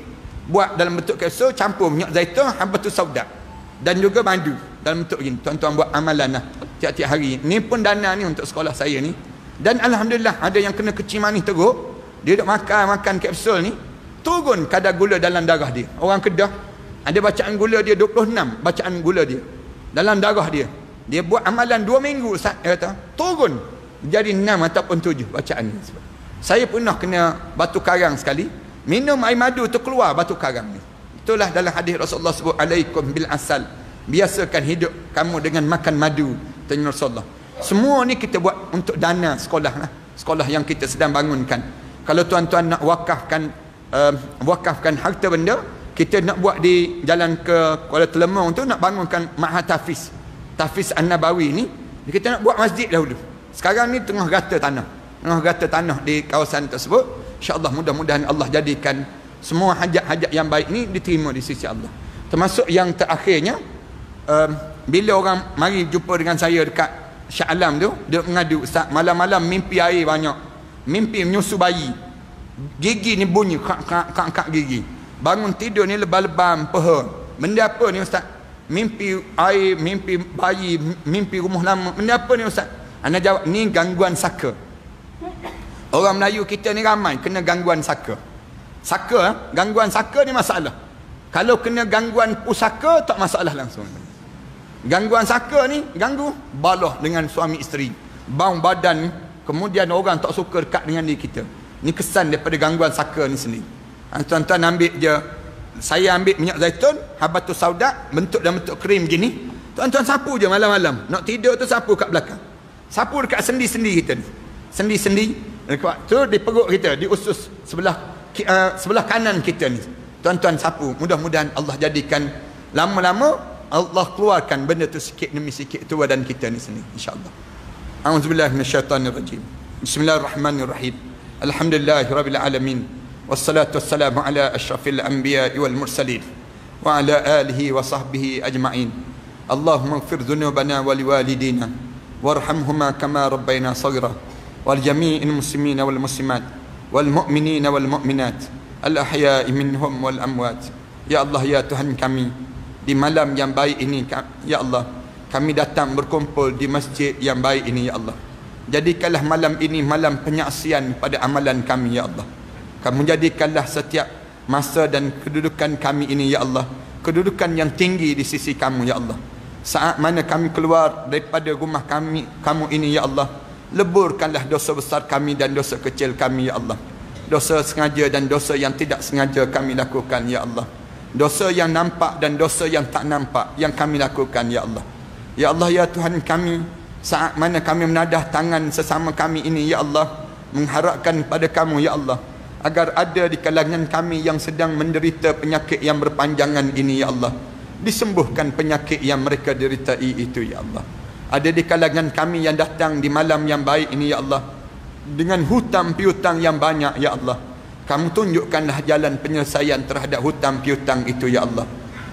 buat dalam bentuk kapsul, campur minyak zaitun, habatus sauda dan juga madu dalam bentuk gini. Tuan-tuan buat amalan lah tiap-tiap hari. Ni pun dana ni untuk sekolah saya ni. Dan alhamdulillah ada yang kena kecil manis teruk, dia duk makan kapsul ni, turun kadar gula dalam darah dia. Orang Kedah ada bacaan gula dia 26, bacaan gula dia dalam darah dia. Dia buat amalan 2 minggu Ustaz, dia kata turun jadi 6 ataupun 7 bacaan ni. Saya pernah kena batu karang sekali, minum air madu tu keluar batu karang ni. Itulah dalam hadis Rasulullah sebut, alaikum bil asal, biasakan hidup kamu dengan makan madu. Tanya Rasulullah. Semua ni kita buat untuk dana sekolah lah, sekolah yang kita sedang bangunkan. Kalau tuan-tuan nak wakafkan harta benda, kita nak buat di jalan ke Kuala Telemung tu, nak bangunkan Ma'had Tahfiz An-Nabawi ni, kita nak buat masjid dahulu. Sekarang ni tengah gata tanah di kawasan tersebut. InsyaAllah mudah-mudahan Allah jadikan semua hajat-hajat yang baik ni diterima di sisi Allah. Termasuk yang terakhirnya, bila orang mari jumpa dengan saya dekat Shah Alam tu, dia mengadu, Ustaz malam-malam mimpi air banyak, mimpi menyusu bayi, gigi ni bunyi kak gigi, bangun tidur ni lebam-lebam peha. Benda apa ni Ustaz? Mimpi air, mimpi bayi, mimpi rumah lama. Benda apa ni Ustaz? Anda jawab, ni gangguan saka. Orang Melayu kita ni ramai kena gangguan saka. Gangguan saka ni masalah. Kalau kena gangguan pusaka tak masalah langsung. Gangguan saka ni ganggu balah dengan suami isteri, bau badan, kemudian orang tak suka dekat dengan diri kita. Ni kesan daripada gangguan saka ni sendiri. Tuan-tuan ambil je, saya ambil minyak zaitun, habatus sauda, dalam bentuk krim gini. Tuan-tuan sapu je malam-malam. Nak tidur tu sapu kat belakang. Sapu dekat sendi-sendi kita ni. Sendi-sendi dekat tu di perut kita, di usus sebelah kanan kita ni. Tuan-tuan sapu. Mudah-mudahan Allah jadikan lama-lama Allah keluarkan benda tu sikit demi sikit tu badan kita ni sendiri, insya-Allah. A'udzubillahi minasyaitanirrajim. Bismillahirrahmanirrahim. Alhamdulillahi rabbil alamin. Wassalatu wassalamu ala asyrafil anbiya'i wal mursalin wa ala alihi wa sahbihi ajma'in. Allahumma ighfir dhunubana wa liwalidina warhamhuma kama rabbayana shaghira wal jami'il muslimina wal muslimat wal mu'minina wal mu'minat al ahya'i minhum wal amwat. Ya Allah, ya Tuhan kami, di malam yang baik ini ya Allah, kami datang berkumpul di masjid yang baik ini ya Allah. Jadikanlah malam ini malam penyaksian pada amalan kami ya Allah. Kamu jadikanlah setiap masa dan kedudukan kami ini ya Allah kedudukan yang tinggi di sisi kamu ya Allah. Saat mana kami keluar daripada rumah kamu ini ya Allah, leburkanlah dosa besar kami dan dosa kecil kami ya Allah. Dosa sengaja dan dosa yang tidak sengaja kami lakukan ya Allah. Dosa yang nampak dan dosa yang tak nampak yang kami lakukan ya Allah. Ya Allah, ya Tuhan kami, saat mana kami menadah tangan sesama kami ini ya Allah, mengharapkan pada kamu ya Allah, agar ada di kalangan kami yang sedang menderita penyakit yang berpanjangan ini ya Allah, disembuhkan penyakit yang mereka deritai itu ya Allah. Ada di kalangan kami yang datang di malam yang baik ini ya Allah, dengan hutang piutang yang banyak ya Allah, kamu tunjukkanlah jalan penyelesaian terhadap hutang piutang itu ya Allah.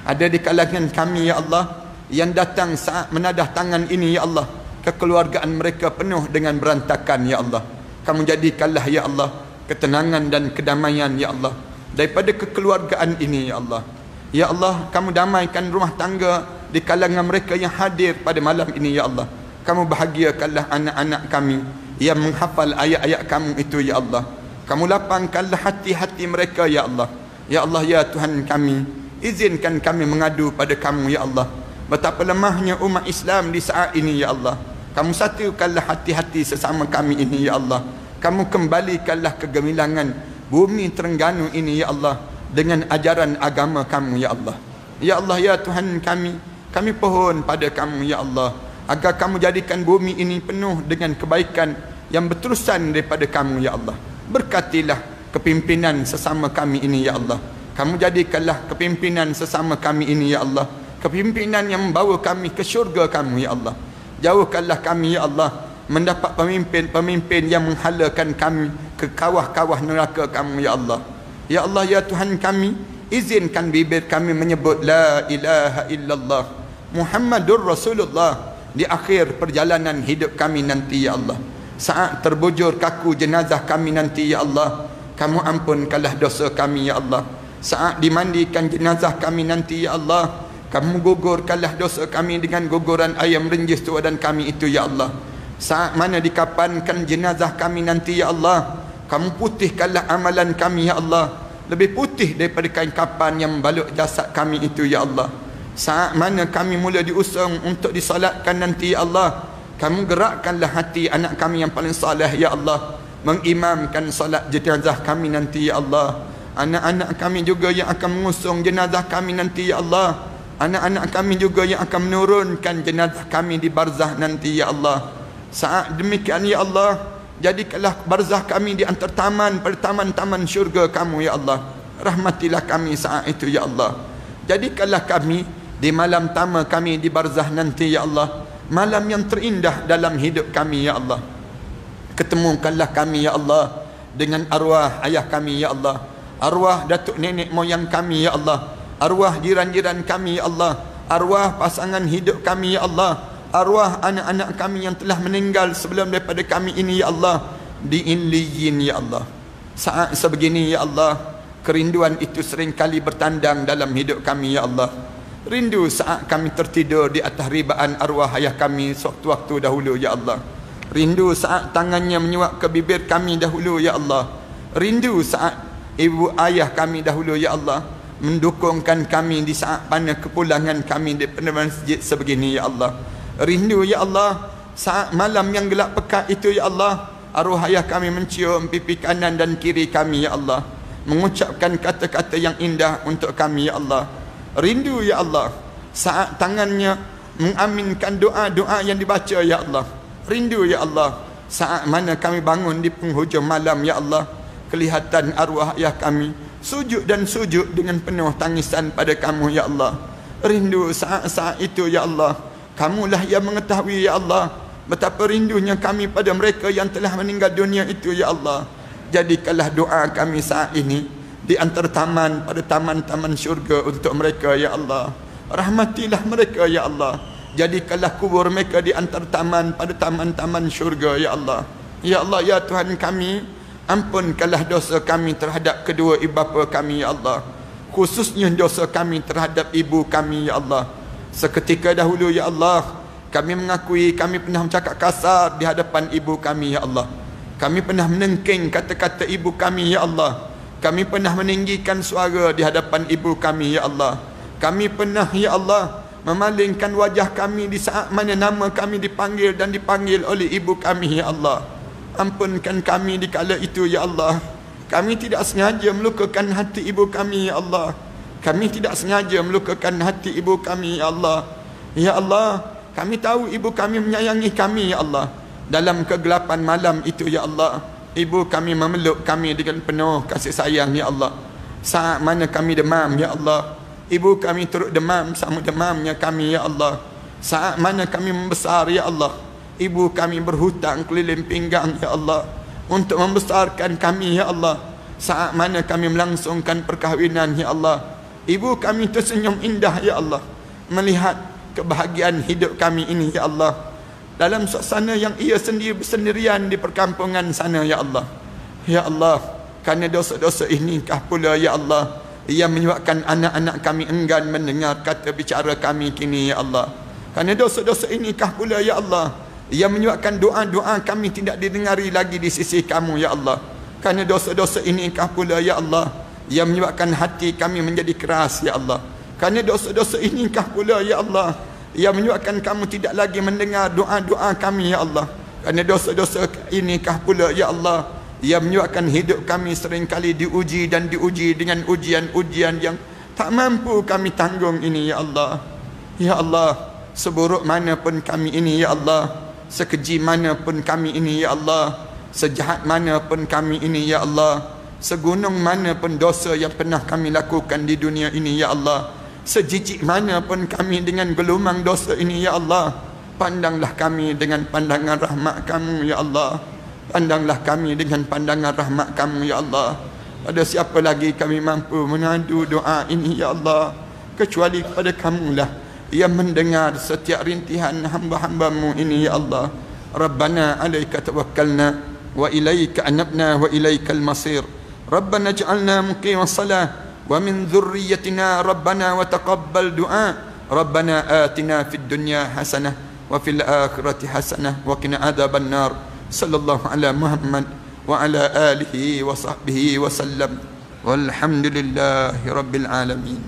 Ada di kalangan kami ya Allah yang datang saat menadah tangan ini ya Allah, kekeluargaan mereka penuh dengan berantakan ya Allah. Kamu jadikanlah ya Allah ketenangan dan kedamaian ya Allah daripada kekeluargaan ini ya Allah. Ya Allah, kamu damaikan rumah tangga di kalangan mereka yang hadir pada malam ini ya Allah. Kamu bahagiakanlah anak-anak kami yang menghafal ayat-ayat kamu itu ya Allah. Kamu lapangkanlah hati-hati mereka ya Allah. Ya Allah, ya Tuhan kami, izinkan kami mengadu pada kamu ya Allah. Betapa lemahnya umat Islam di saat ini ya Allah. Kamu satukanlah hati-hati sesama kami ini ya Allah. Kamu kembalikanlah kegemilangan bumi Terengganu ini ya Allah dengan ajaran agama kamu ya Allah. Ya Allah, ya Tuhan kami, kami pohon pada kamu ya Allah, agar kamu jadikan bumi ini penuh dengan kebaikan yang berterusan daripada kamu ya Allah. Berkatilah kepimpinan sesama kami ini ya Allah. Kamu jadikanlah kepimpinan sesama kami ini ya Allah kepimpinan yang membawa kami ke syurga kamu ya Allah. Jauhkanlah kami ya Allah mendapat pemimpin-pemimpin yang menghalakan kami ke kawah-kawah neraka kamu ya Allah. Ya Allah, ya Tuhan kami, izinkan bibir kami menyebut la ilaha illallah Muhammadur Rasulullah di akhir perjalanan hidup kami nanti ya Allah. Saat terbujur kaku jenazah kami nanti ya Allah, kamu ampunkanlah dosa kami ya Allah. Saat dimandikan jenazah kami nanti ya Allah, kamu gugurkanlah dosa kami dengan guguran ayam renjis tuadan kami itu ya Allah. Saat mana dikapankan jenazah kami nanti ya Allah, kamu putihkanlah amalan kami ya Allah, lebih putih daripada kain kapan yang membalut jasad kami itu ya Allah. Saat mana kami mula diusung untuk disolatkan nanti ya Allah, kamu gerakkanlah hati anak kami yang paling saleh ya Allah, mengimamkan solat jenazah kami nanti ya Allah. Anak-anak kami juga yang akan mengusung jenazah kami nanti ya Allah. Anak-anak kami juga yang akan menurunkan jenazah kami di barzah nanti ya Allah. Saat demikian ya Allah, jadikanlah barzah kami di antara taman pada taman-taman syurga kamu ya Allah. Rahmatilah kami saat itu ya Allah. Jadikanlah kami di malam tama kami di barzah nanti ya Allah, malam yang terindah dalam hidup kami ya Allah. Ketemukanlah kami ya Allah dengan arwah ayah kami ya Allah, arwah datuk nenek moyang kami ya Allah, arwah jiran-jiran kami ya Allah, arwah pasangan hidup kami ya Allah, arwah anak-anak kami yang telah meninggal sebelum daripada kami ini ya Allah, di Illiyin ya Allah. Saat sebegini ya Allah, kerinduan itu seringkali bertandang dalam hidup kami ya Allah. Rindu saat kami tertidur di atas ribaan arwah ayah kami sewaktu-waktu dahulu ya Allah. Rindu saat tangannya menyuap ke bibir kami dahulu ya Allah. Rindu saat ibu ayah kami dahulu ya Allah mendukungkan kami di saat mana kepulangan kami daripada masjid sebegini ya Allah. Rindu ya Allah saat malam yang gelap pekat itu ya Allah, arwah ayah kami mencium pipi kanan dan kiri kami ya Allah, mengucapkan kata-kata yang indah untuk kami ya Allah. Rindu ya Allah saat tangannya mengaminkan doa-doa yang dibaca ya Allah. Rindu ya Allah saat mana kami bangun di penghujung malam ya Allah, kelihatan arwah ayah kami sujud dan sujud dengan penuh tangisan pada kamu ya Allah. Rindu saat-saat itu ya Allah. Kamulah yang mengetahui ya Allah betapa rindunya kami pada mereka yang telah meninggal dunia itu ya Allah. jadikanlah doa kami saat ini di antara taman pada taman-taman syurga untuk mereka ya Allah. Rahmatilah mereka ya Allah. Jadikanlah kubur mereka di antara taman pada taman-taman syurga ya Allah. Ya Allah ya Tuhan kami, ampunkanlah dosa kami terhadap kedua ibu bapa kami ya Allah. Khususnya dosa kami terhadap ibu kami ya Allah. Seketika dahulu ya Allah, kami mengakui kami pernah bercakap kasar di hadapan ibu kami ya Allah. Kami pernah menengking kata-kata ibu kami ya Allah. Kami pernah meninggikan suara di hadapan ibu kami ya Allah. Kami pernah ya Allah memalingkan wajah kami di saat mana nama kami dipanggil dan dipanggil oleh ibu kami ya Allah. Ampunkan kami di kala itu ya Allah. Kami tidak sengaja melukakan hati ibu kami ya Allah. Kami tidak sengaja melukakan hati ibu kami ya Allah. Ya Allah, kami tahu ibu kami menyayangi kami ya Allah. Dalam kegelapan malam itu ya Allah, ibu kami memeluk kami dengan penuh kasih sayang ya Allah. Saat mana kami demam ya Allah, ibu kami turut demam sama demamnya kami ya Allah. Saat mana kami membesar ya Allah, ibu kami berhutang keliling pinggang ya Allah untuk membesarkan kami ya Allah. Saat mana kami melangsungkan perkahwinan ya Allah, ibu kami tersenyum indah ya Allah melihat kebahagiaan hidup kami ini ya Allah, dalam suasana yang ia sendirian di perkampungan sana ya Allah. Ya Allah, kerana dosa-dosa ini kah pula ya Allah ia menyebabkan anak-anak kami enggan mendengar kata bicara kami kini ya Allah. Kerana dosa-dosa ini kah pula ya Allah ia menyebabkan doa-doa kami tidak didengari lagi di sisi kamu ya Allah. Kerana dosa-dosa ini kah pula ya Allah ia menyebabkan hati kami menjadi keras ya Allah. Kerana dosa-dosa ini kah pula ya Allah ia menyebabkan kamu tidak lagi mendengar doa-doa kami ya Allah. Kerana dosa-dosa ini kah pula ya Allah ia menyebabkan hidup kami seringkali diuji dan diuji dengan ujian-ujian yang tak mampu kami tanggung ini ya Allah. Ya Allah, seburuk mana pun kami ini ya Allah, sekeji mana pun kami ini ya Allah, sejahat mana pun kami ini ya Allah, segunung mana pun dosa yang pernah kami lakukan di dunia ini ya Allah, sejijik mana pun kami dengan gelumang dosa ini ya Allah, pandanglah kami dengan pandangan rahmat kamu ya Allah. Pandanglah kami dengan pandangan rahmat kamu ya Allah. Pada siapa lagi kami mampu mengadu doa ini ya Allah, kecuali kepada kamulah yang mendengar setiap rintihan hamba-hambamu ini ya Allah. Rabbana alaika tawakkalna wa ilaika anabna wa ilaikal masir. Rabbana ja'alna muqimas salah wa min dhurriyyatina rabbana wa taqabbal du'a. Rabbana atina fid dunya hasanah wa fil akhirati hasanah wa qina adzaban nar. Sallallahu ala Muhammad wa ala alihi wa sahbihi wa sallam. Walhamdulillahi rabbil alamin.